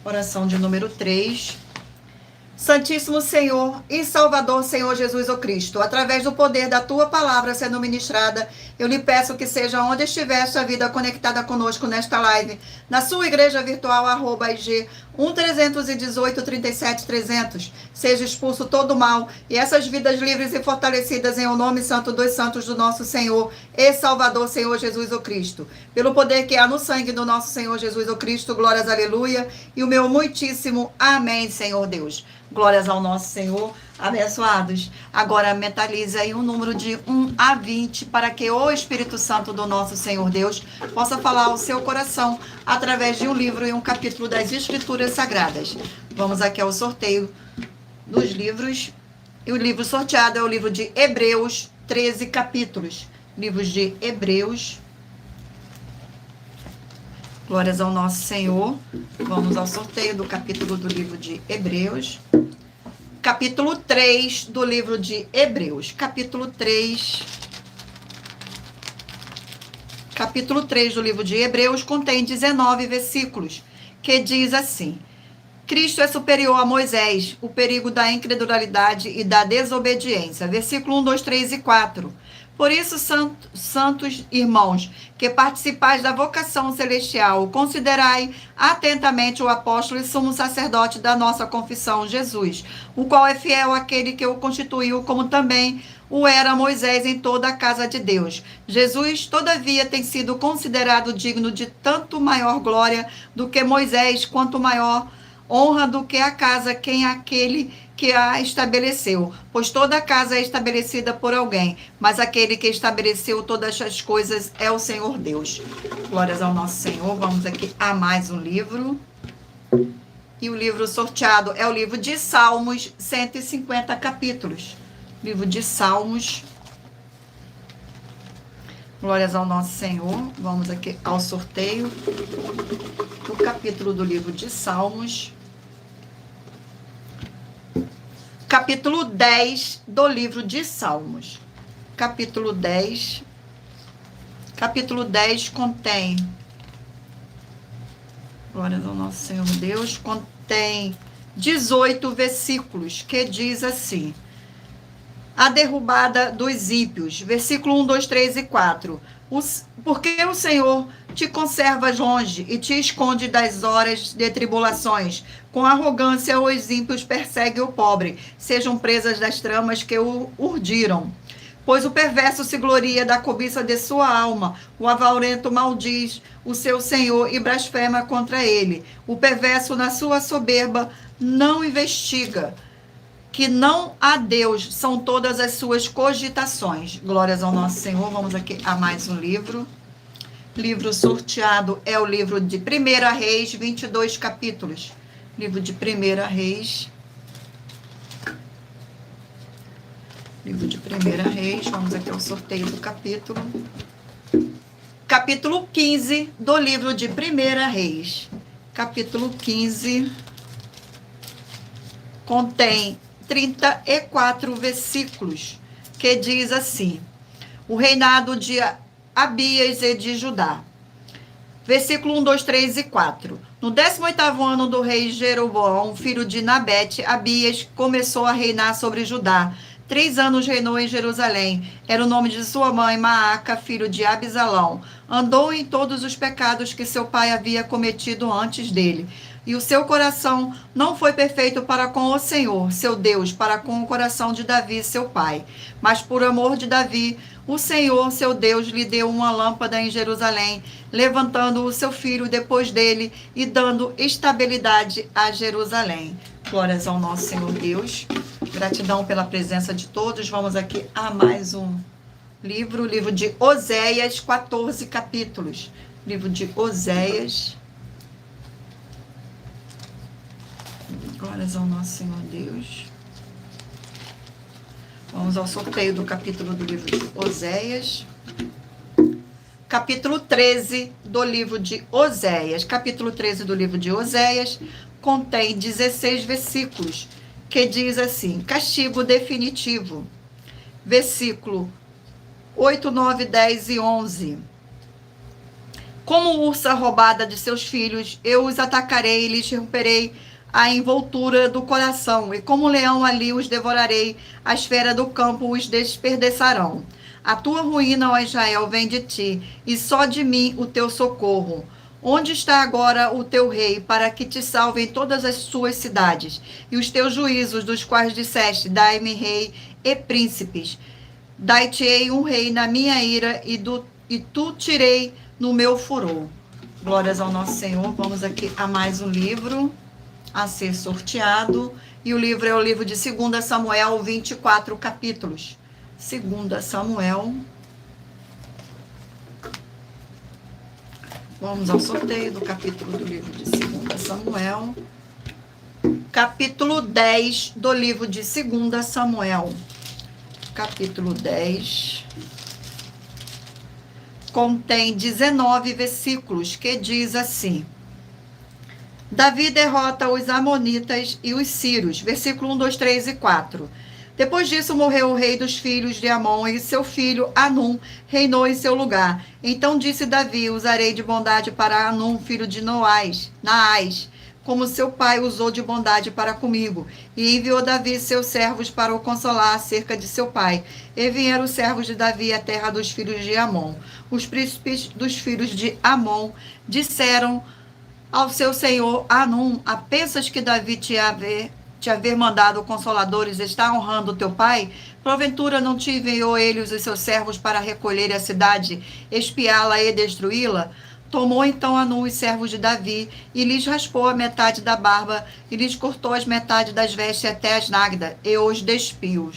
Oração de número 3. Santíssimo Senhor e Salvador, Senhor Jesus o Cristo, através do poder da Tua palavra sendo ministrada, eu lhe peço que seja onde estiver sua vida conectada conosco nesta live, na sua igreja virtual, @IG 1-318-37-300, seja expulso todo o mal e essas vidas livres e fortalecidas em o nome santo dos santos do nosso Senhor e Salvador, Senhor Jesus o Cristo. Pelo poder que há no sangue do nosso Senhor Jesus o Cristo, glórias, aleluia, e o meu muitíssimo amém, Senhor Deus. Glórias ao nosso Senhor, abençoados. Agora mentalize aí um número de 1 a 20 para que o Espírito Santo do nosso Senhor Deus possa falar ao seu coração através de um livro e um capítulo das Escrituras Sagradas. Vamos aqui ao sorteio dos livros. E o livro sorteado é o livro de Hebreus, 13 capítulos. Livros de Hebreus. Glórias ao nosso Senhor. Vamos ao sorteio do capítulo do livro de Hebreus. Capítulo 3 do livro de Hebreus. Capítulo 3 do livro de Hebreus contém 19 versículos, que diz assim: Cristo é superior a Moisés, o perigo da incredulidade e da desobediência. Versículo 1, 2, 3 e 4. Por isso, santos irmãos, que participais da vocação celestial, considerai atentamente o apóstolo e sumo sacerdote da nossa confissão, Jesus, o qual é fiel àquele que o constituiu, como também o era Moisés em toda a casa de Deus. Jesus, todavia, tem sido considerado digno de tanto maior glória do que Moisés, quanto maior honra do que a casa, quem é aquele que a estabeleceu, pois toda a casa é estabelecida por alguém, mas aquele que estabeleceu todas as coisas é o Senhor Deus. Glórias ao nosso Senhor. Vamos aqui a mais um livro. E o livro sorteado é o livro de Salmos, 150 capítulos. Livro de Salmos. Glórias ao nosso Senhor. Vamos aqui ao sorteio do capítulo do livro de Salmos. Capítulo 10 do livro de Salmos. Capítulo 10. Capítulo 10 contém, glórias ao nosso Senhor Deus, contém 18 versículos, que diz assim: a derrubada dos ímpios. Versículo 1, 2, 3 e 4. Porque o Senhor te conservas longe e te esconde das horas de tribulações. Com arrogância os ímpios perseguem o pobre, sejam presas das tramas que o urdiram. Pois o perverso se gloria da cobiça de sua alma, o avarento maldiz o seu Senhor e blasfema contra ele. O perverso na sua soberba não investiga, que não há Deus, são todas as suas cogitações. Glórias ao nosso Senhor. Vamos aqui a mais um livro. Livro sorteado é o livro de 1 Reis, 22 capítulos. Livro de 1 Reis. Livro de 1 Reis, vamos aqui ao sorteio do capítulo. Capítulo 15 do livro de 1 Reis. Capítulo 15 contém 34 versículos, que diz assim: o reinado de Abias e de Judá. Versículo 1, 2, 3 e 4. No 18º ano do rei Jeroboão, filho de Nabete, Abias começou a reinar sobre Judá. 3 anos reinou em Jerusalém. Era o nome de sua mãe, Maaca, filho de Abisalão. Andou em todos os pecados que seu pai havia cometido antes dele. E o seu coração não foi perfeito para com o Senhor, seu Deus, para com o coração de Davi, seu pai. Mas por amor de Davi, o Senhor, seu Deus, lhe deu uma lâmpada em Jerusalém, levantando o seu filho depois dele e dando estabilidade a Jerusalém. Glórias ao nosso Senhor Deus. Gratidão pela presença de todos. Vamos aqui a mais um livro, o livro de Oséias, 14 capítulos. Livro de Oséias. Glórias ao nosso Senhor Deus. Vamos ao sorteio do capítulo do livro de Oséias. Capítulo 13 do livro de Oséias. Capítulo 13 do livro de Oséias contém 16 versículos, que diz assim: castigo definitivo. Versículo 8, 9, 10 e 11. Como ursa roubada de seus filhos, eu os atacarei e lhes romperei a envoltura do coração, e como leão ali os devorarei, as feras do campo os desperdiçarão. A tua ruína, ó Israel, vem de ti, e só de mim o teu socorro. Onde está agora o teu rei, para que te salvem todas as suas cidades? E os teus juízos, dos quais disseste, dai-me rei e príncipes. Dai-te-ei um rei na minha ira, e tu tirei no meu furor. Glórias ao nosso Senhor. Vamos aqui a mais um livro a ser sorteado, e o livro é o livro de 2 Samuel, 24 capítulos. 2 Samuel. Vamos ao sorteio do capítulo do livro de 2 Samuel. Capítulo 10 do livro de 2 Samuel. Capítulo 10 contém 19 versículos, que diz assim: Davi derrota os amonitas e os sírios. Versículo 1, 2, 3 e 4. Depois disso morreu o rei dos filhos de Amon, e seu filho Anum reinou em seu lugar. Então disse Davi: usarei de bondade para Anum, filho de Naás, como seu pai usou de bondade para comigo. E enviou Davi seus servos para o consolar acerca de seu pai. E vieram os servos de Davi à terra dos filhos de Amon. Os príncipes dos filhos de Amon disseram ao seu senhor Anum: pensas que Davi te haver mandado consoladores está honrando teu pai? Porventura não te enviou ele os seus servos para recolher a cidade, espiá-la e destruí-la? Tomou então Anum os servos de Davi, e lhes raspou a metade da barba, e lhes cortou as metades das vestes até as náguedas, e os despiu.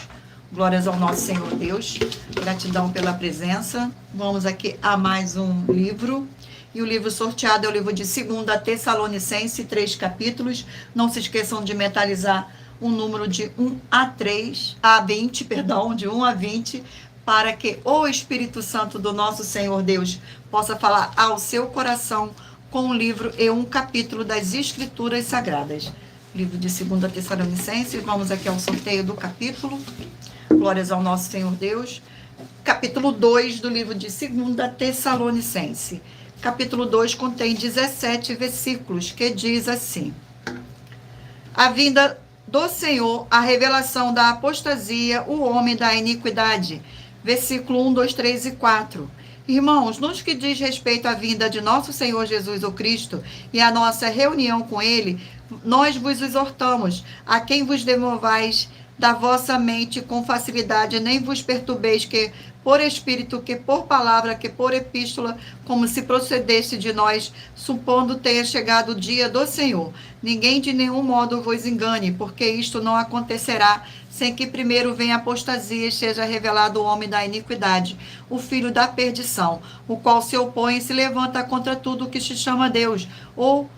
Glórias ao nosso Senhor Deus. Gratidão pela presença. Vamos aqui a mais um livro. E o livro sorteado é o livro de 2 Tessalonicenses, 3 capítulos. Não se esqueçam de metalizar o número de 1 a 20, de 1 a 20, para que o Espírito Santo do nosso Senhor Deus possa falar ao seu coração com um livro e um capítulo das Escrituras Sagradas. Livro de 2 Tessalonicenses, vamos aqui ao sorteio do capítulo. Glórias ao nosso Senhor Deus. Capítulo 2 do livro de 2 Tessalonicenses. Capítulo 2 contém 17 versículos, que diz assim: a vinda do Senhor, a revelação da apostasia, o homem da iniquidade. Versículo 1, 2, 3 e 4. Irmãos, nos que diz respeito à vinda de nosso Senhor Jesus o Cristo e à nossa reunião com ele, nós vos exortamos, a quem vos demovais da vossa mente com facilidade, nem vos perturbeis, que por espírito, que por palavra, que por epístola, como se procedesse de nós, supondo tenha chegado o dia do Senhor. Ninguém de nenhum modo vos engane, porque isto não acontecerá sem que primeiro venha a apostasia e seja revelado o homem da iniquidade, o filho da perdição, o qual se opõe e se levanta contra tudo que se chama Deus, ou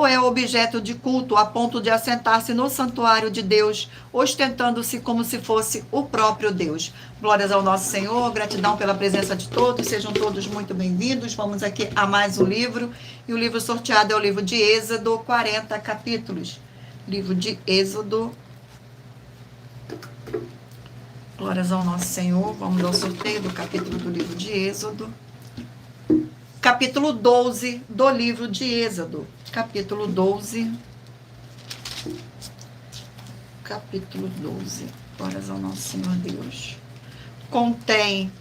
é objeto de culto, a ponto de assentar-se no santuário de Deus, ostentando-se como se fosse o próprio Deus. Glórias ao nosso Senhor, gratidão pela presença de todos, sejam todos muito bem-vindos. Vamos aqui a mais um livro, e o livro sorteado é o livro de Êxodo, 40 capítulos. Livro de Êxodo. Glórias ao nosso Senhor, vamos ao sorteio do capítulo do livro de Êxodo. Capítulo 12 do livro de Êxodo. Capítulo 12. Capítulo 12. Glórias ao nosso Senhor Deus. Contém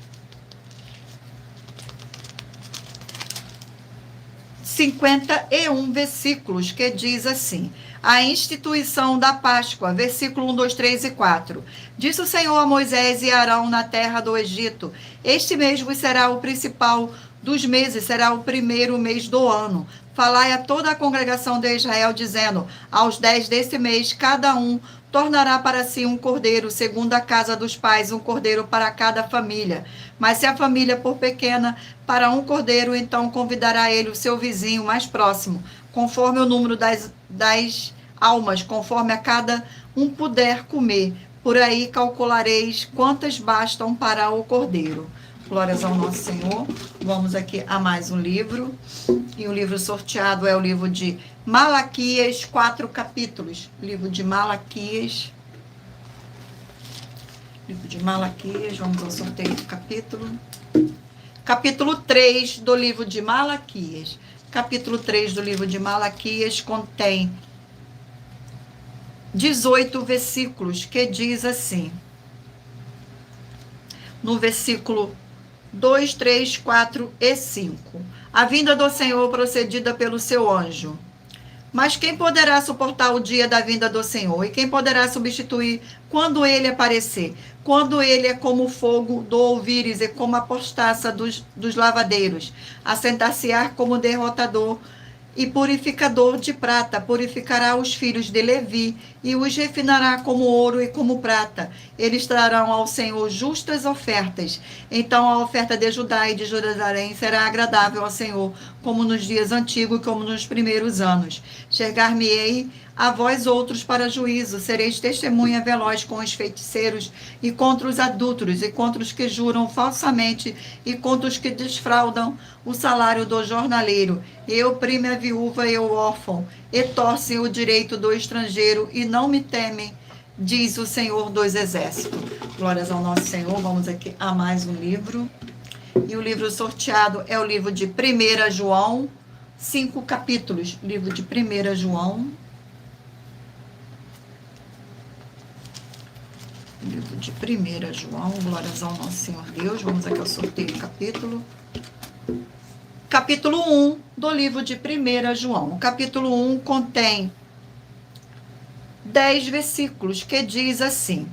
51 versículos, que diz assim: a instituição da Páscoa, versículo 1, 2, 3 e 4. Disse o Senhor a Moisés e Arão na terra do Egito: este mês vos será o principal dos meses, será o primeiro mês do ano. Falai a toda a congregação de Israel, dizendo: aos 10 deste mês, cada um tornará para si um cordeiro, segundo a casa dos pais, um cordeiro para cada família. Mas se a família for pequena, para um cordeiro, então convidará ele o seu vizinho mais próximo, conforme o número das almas, conforme a cada um puder comer. Por aí calculareis quantas bastam para o cordeiro. Glórias ao nosso Senhor. Vamos aqui a mais um livro. E o livro sorteado é o livro de Malaquias, 4 capítulos. Livro de Malaquias. Livro de Malaquias. Vamos ao sorteio do capítulo. Capítulo 3 do livro de Malaquias. Capítulo 3 do livro de Malaquias contém 18 versículos, que diz assim. No versículo 2, 3, 4 e 5. A vinda do Senhor procedida pelo seu anjo. Mas quem poderá suportar o dia da vinda do Senhor? E quem poderá substituir quando ele aparecer? Quando ele é como o fogo do ouvires e como a postaça dos lavadeiros. Assentar-se-á como derrotador e purificador de prata, purificará os filhos de Levi e os refinará como ouro e como prata. Eles trarão ao Senhor justas ofertas. Então a oferta de Judá e de Jerusalém será agradável ao Senhor, como nos dias antigos, como nos primeiros anos. Chegar-me-ei a vós outros para juízo, sereis testemunha veloz com os feiticeiros e contra os adúlteros e contra os que juram falsamente e contra os que desfraudam o salário do jornaleiro. E oprime a viúva e o órfão, e torcem o direito do estrangeiro e não me temem, diz o Senhor dos Exércitos. Glórias ao nosso Senhor. Vamos aqui a mais um livro. E o livro sorteado é o livro de 1 João, 5 capítulos. Livro de 1 João. Livro de 1 João, glórias ao nosso Senhor Deus. Vamos aqui ao sorteio do capítulo. Capítulo 1 do livro de 1 João. O capítulo 1 contém 10 versículos, que diz assim: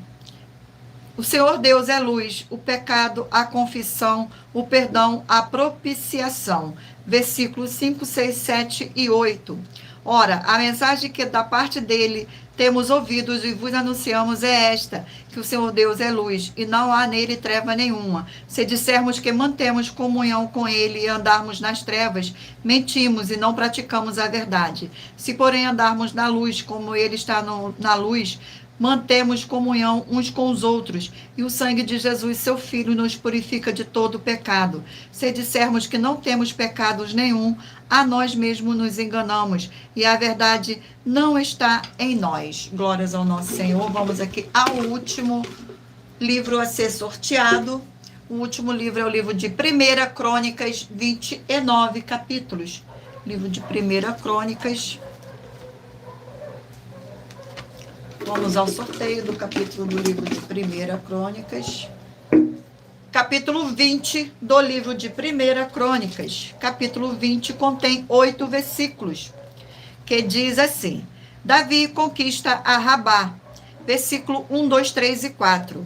o Senhor Deus é luz, o pecado, a confissão, o perdão, a propiciação. Versículos 5, 6, 7 e 8. Ora, a mensagem que da parte dele temos ouvidos e vos anunciamos é esta, que o Senhor Deus é luz, e não há nele treva nenhuma. Se dissermos que mantemos comunhão com ele e andarmos nas trevas, mentimos e não praticamos a verdade. Se, porém, andarmos na luz, como ele está na luz, mantemos comunhão uns com os outros, e o sangue de Jesus, seu Filho, nos purifica de todo pecado. Se dissermos que não temos pecados nenhum, a nós mesmos nos enganamos, e a verdade não está em nós. Glórias ao nosso Senhor. Vamos aqui ao último livro a ser sorteado. O último livro é o livro de 1 Crônicas, 29 capítulos. Livro de 1 Crônicas. Vamos ao sorteio do capítulo do livro de 1 Crônicas. Capítulo 20 do livro de 1 Crônicas. Capítulo 20 contém 8 versículos, que diz assim: Davi conquista a Rabá. versículo 1, 2, 3 e 4.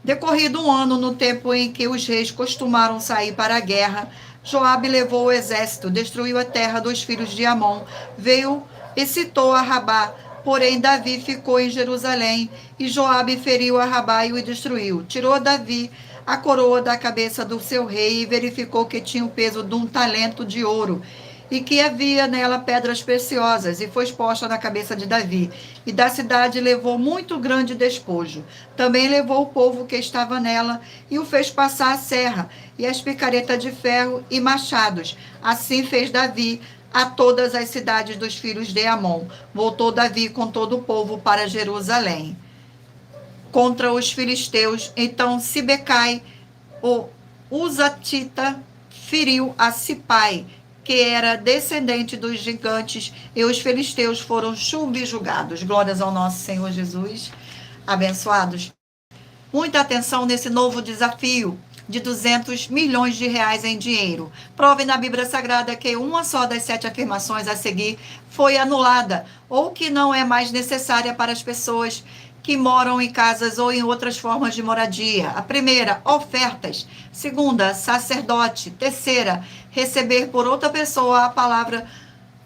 Decorrido um ano, no tempo em que os reis costumaram sair para a guerra, Joabe levou o exército, destruiu a terra dos filhos de Amon, veio e citou a Rabá. Porém, Davi ficou em Jerusalém, e Joabe feriu a Rabá e o destruiu. Tirou Davi a coroa da cabeça do seu rei e verificou que tinha o peso de um talento de ouro, e que havia nela pedras preciosas, e foi exposta na cabeça de Davi. E da cidade levou muito grande despojo. Também levou o povo que estava nela, e o fez passar a serra, e as picaretas de ferro e machados. Assim fez Davi a todas as cidades dos filhos de Amon. Voltou Davi com todo o povo para Jerusalém, contra os filisteus. Então Sibecai, o Uzatita, feriu a Sipai, que era descendente dos gigantes, e os filisteus foram subjugados. Glórias ao nosso Senhor Jesus. Abençoados. Muita atenção nesse novo desafio de 200 milhões de reais em dinheiro. Prove na Bíblia Sagrada que uma só das 7 afirmações a seguir foi anulada, ou que não é mais necessária para as pessoas que moram em casas ou em outras formas de moradia. A primeira, ofertas. Segunda, sacerdote. Terceira, receber por outra pessoa a palavra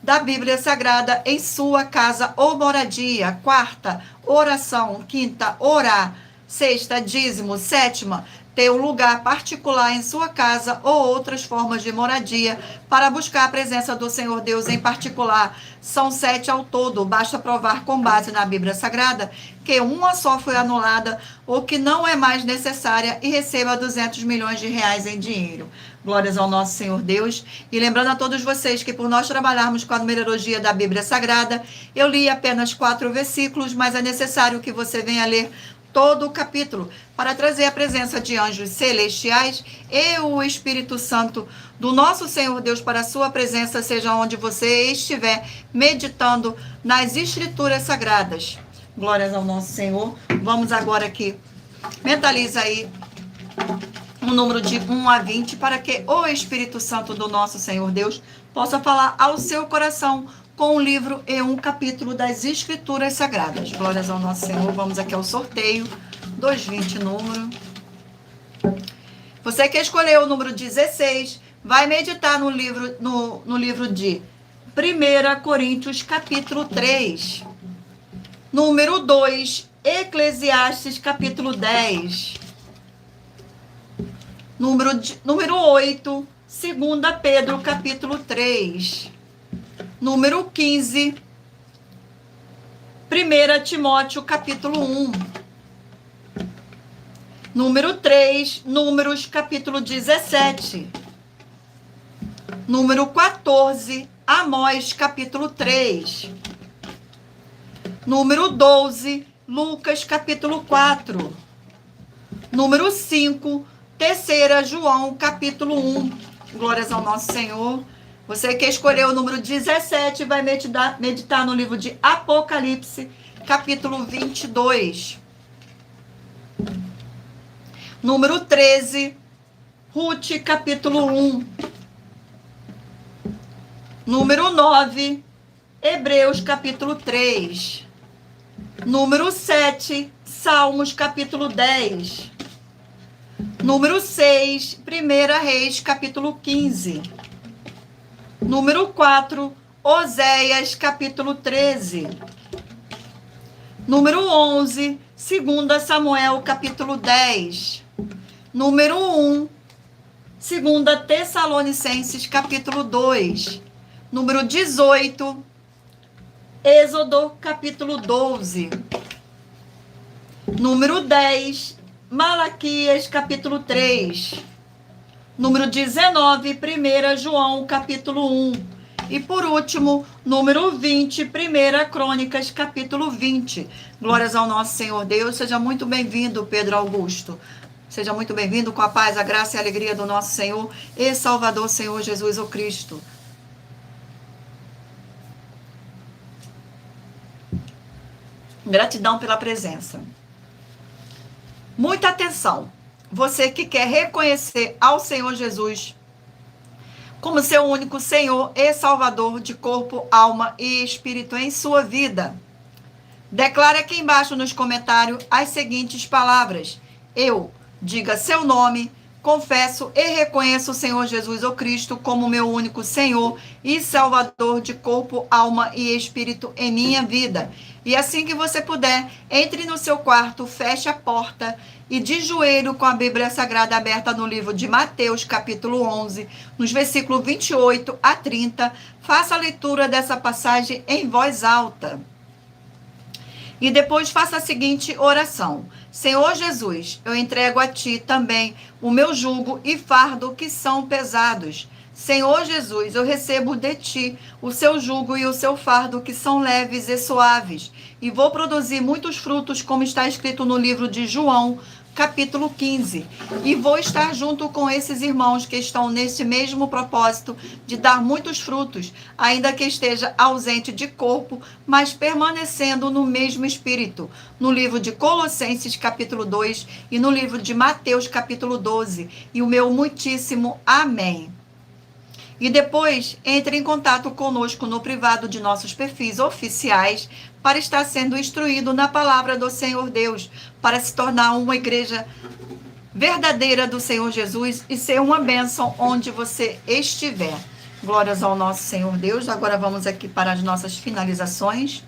da Bíblia Sagrada em sua casa ou moradia. Quarta, oração. Quinta, orar. Sexta, dízimo. Sétima, ter um lugar particular em sua casa ou outras formas de moradia para buscar a presença do Senhor Deus em particular. São 7 ao todo. Basta provar com base na Bíblia Sagrada que uma só foi anulada ou que não é mais necessária e receba 200 milhões de reais em dinheiro. Glórias ao nosso Senhor Deus. E lembrando a todos vocês que por nós trabalharmos com a numerologia da Bíblia Sagrada, eu li apenas 4 versículos, mas é necessário que você venha ler todo o capítulo, para trazer a presença de anjos celestiais e o Espírito Santo do nosso Senhor Deus para a sua presença, seja onde você estiver meditando nas Escrituras Sagradas. Glórias ao nosso Senhor. Vamos agora aqui, mentaliza aí um número de 1 a 20, para que o Espírito Santo do nosso Senhor Deus possa falar ao seu coração com um livro e um capítulo das Escrituras Sagradas. Glórias ao nosso Senhor. Vamos aqui ao sorteio. 220 número. Você que escolheu o número 16, vai meditar no livro de 1 Coríntios, capítulo 3. Número 2, Eclesiastes, capítulo 10. Número 8, 2 Pedro, capítulo 3. Número 15, 1 Timóteo, capítulo 1. Número 3, Números, capítulo 17. Número 14, Amós, capítulo 3. Número 12, Lucas, capítulo 4. Número 5, 3 João, capítulo 1. Glórias ao nosso Senhor. Você que escolheu o número 17 vai meditar no livro de Apocalipse, capítulo 22. Número 13, Ruth, capítulo 1. Número 9, Hebreus, capítulo 3. Número 7, Salmos, capítulo 10. Número 6, 1 Reis, capítulo 15. Número 4, Oséias, capítulo 13. Número 11, 2 Samuel, capítulo 10. Número 1, 2 Tessalonicenses, capítulo 2. Número 18, Êxodo, capítulo 12. Número 10, Malaquias, capítulo 3. Número 19, 1 João, capítulo 1. E por último, número 20, 1 Crônicas, capítulo 20. Glórias ao nosso Senhor Deus. Seja muito bem-vindo, Pedro Augusto. Seja muito bem-vindo com a paz, a graça e a alegria do nosso Senhor e Salvador, Senhor Jesus, o Cristo. Gratidão pela presença. Muita atenção. Você que quer reconhecer ao Senhor Jesus como seu único Senhor e Salvador de corpo, alma e espírito em sua vida, Declara aqui embaixo nos comentários as seguintes palavras. Eu, diga seu nome, confesso e reconheço o Senhor Jesus o Cristo como meu único Senhor e Salvador de corpo, alma e espírito em minha vida. E assim que você puder, entre no seu quarto, feche a porta e de joelho com a Bíblia Sagrada aberta no livro de Mateus, capítulo 11, nos versículos 28 a 30, faça a leitura dessa passagem em voz alta. E depois faça a seguinte oração. Senhor Jesus, eu entrego a Ti também o meu jugo e fardo que são pesados. Senhor Jesus, eu recebo de Ti o seu jugo e o seu fardo que são leves e suaves. E vou produzir muitos frutos, como está escrito no livro de João, capítulo 15. E vou estar junto com esses irmãos que estão nesse mesmo propósito de dar muitos frutos, ainda que esteja ausente de corpo, mas permanecendo no mesmo espírito. No livro de Colossenses, capítulo 2, e no livro de Mateus, capítulo 12. E o meu muitíssimo amém. E depois, entre em contato conosco no privado de nossos perfis oficiais para estar sendo instruído na palavra do Senhor Deus, para se tornar uma igreja verdadeira do Senhor Jesus e ser uma bênção onde você estiver. Glórias ao nosso Senhor Deus. Agora vamos aqui para as nossas finalizações.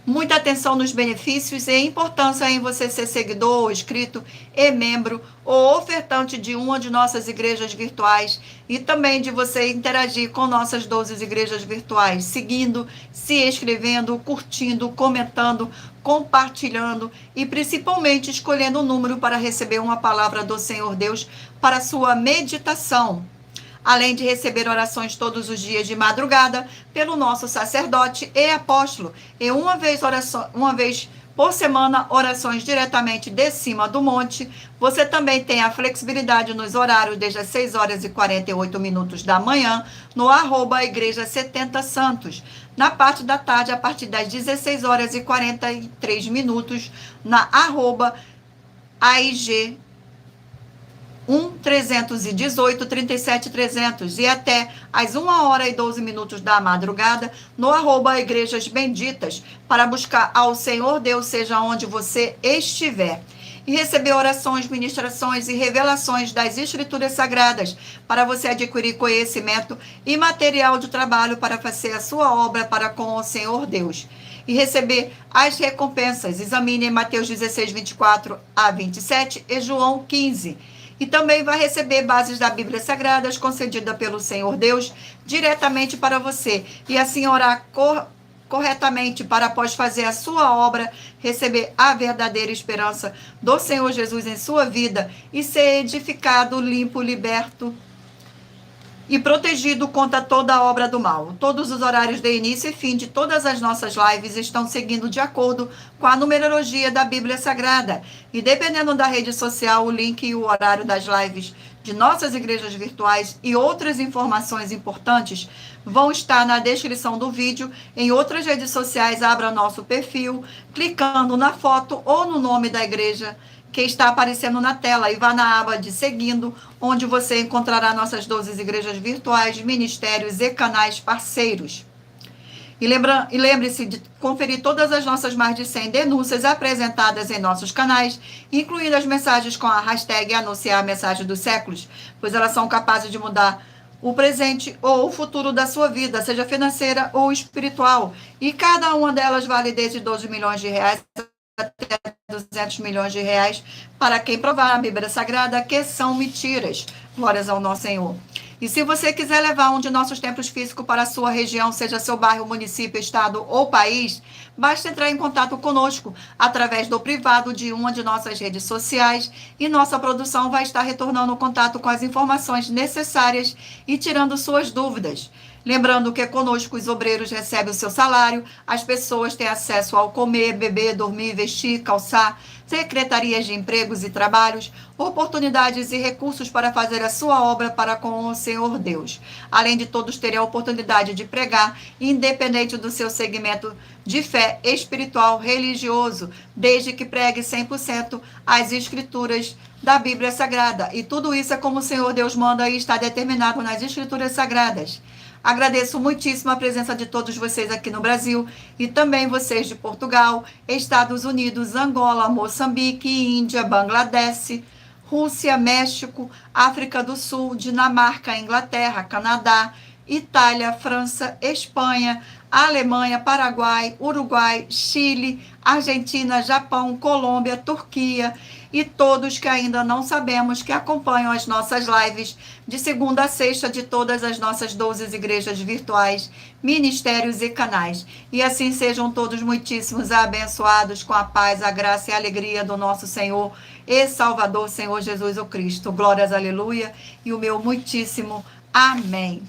Muita atenção nos benefícios e importância em você ser seguidor, inscrito e membro ou ofertante de uma de nossas igrejas virtuais e também de você interagir com nossas 12 igrejas virtuais, seguindo, se inscrevendo, curtindo, comentando, compartilhando e principalmente escolhendo um número para receber uma palavra do Senhor Deus para sua meditação. Além de receber orações todos os dias de madrugada pelo nosso sacerdote e apóstolo, e uma vez por semana, orações diretamente de cima do monte. Você também tem a flexibilidade nos horários desde as 6 horas e 48 minutos da manhã, no @Igreja 70 Santos. Na parte da tarde, a partir das 16 horas e 43 minutos, na @AIG 318 37 300 e até às 1 hora e 12 minutos da madrugada no @Igrejas Benditas para buscar ao Senhor Deus, seja onde você estiver. E receber orações, ministrações e revelações das Escrituras Sagradas para você adquirir conhecimento e material de trabalho para fazer a sua obra para com o Senhor Deus. E receber as recompensas. Examine Mateus 16, 24 a 27 e João 15. E também vai receber bases da Bíblia Sagrada concedida pelo Senhor Deus diretamente para você. E assim orar corretamente para, após fazer a sua obra, receber a verdadeira esperança do Senhor Jesus em sua vida e ser edificado, limpo, liberto e protegido contra toda a obra do mal. Todos os horários de início e fim de todas as nossas lives estão seguindo de acordo com a numerologia da Bíblia Sagrada. E dependendo da rede social, o link e o horário das lives de nossas igrejas virtuais e outras informações importantes vão estar na descrição do vídeo. Em outras redes sociais, abra nosso perfil, clicando na foto ou no nome da igreja que está aparecendo na tela e vá na aba de seguindo, onde você encontrará nossas 12 igrejas virtuais, ministérios e canais parceiros. E lembre-se de conferir todas as nossas mais de 100 denúncias apresentadas em nossos canais, incluindo as mensagens com a hashtag Anunciar a Mensagem dos Séculos, pois elas são capazes de mudar o presente ou o futuro da sua vida, seja financeira ou espiritual. E cada uma delas vale desde 12 milhões de reais até 200 milhões de reais para quem provar a Bíblia Sagrada que são mentiras. Glórias ao nosso Senhor. E se você quiser levar um de nossos templos físicos para a sua região, seja seu bairro, município, estado ou país, basta entrar em contato conosco através do privado de uma de nossas redes sociais e nossa produção vai estar retornando o contato com as informações necessárias e tirando suas dúvidas. Lembrando que conosco os obreiros recebem o seu salário, as pessoas têm acesso ao comer, beber, dormir, vestir, calçar, secretarias de empregos e trabalhos, oportunidades e recursos para fazer a sua obra para com o Senhor Deus. Além de todos terem a oportunidade de pregar, independente do seu segmento de fé espiritual, religioso, desde que pregue 100% as escrituras da Bíblia Sagrada. E tudo isso é como o Senhor Deus manda e está determinado nas escrituras sagradas. Agradeço muitíssimo a presença de todos vocês aqui no Brasil e também vocês de Portugal, Estados Unidos, Angola, Moçambique, Índia, Bangladesh, Rússia, México, África do Sul, Dinamarca, Inglaterra, Canadá, Itália, França, Espanha, Alemanha, Paraguai, Uruguai, Chile, Argentina, Japão, Colômbia, Turquia e todos que ainda não sabemos que acompanham as nossas lives de segunda a sexta de todas as nossas 12 igrejas virtuais, ministérios e canais. E assim sejam todos muitíssimos abençoados com a paz, a graça e a alegria do nosso Senhor e Salvador, Senhor Jesus o Cristo. Glórias, aleluia, e o meu muitíssimo amém.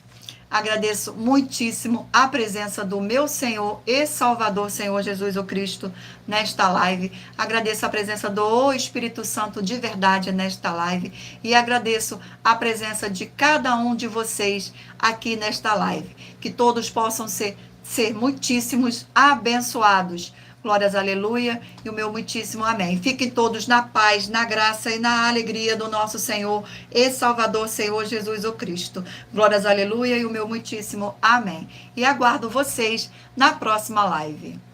Agradeço muitíssimo a presença do meu Senhor e Salvador, Senhor Jesus o Cristo, nesta live. Agradeço a presença do Espírito Santo de verdade nesta live. E agradeço a presença de cada um de vocês aqui nesta live. Que todos possam ser muitíssimos abençoados. Glórias, aleluia, e o meu muitíssimo amém. Fiquem todos na paz, na graça e na alegria do nosso Senhor e Salvador, Senhor Jesus o Cristo. Glórias, aleluia, e o meu muitíssimo amém. E aguardo vocês na próxima live.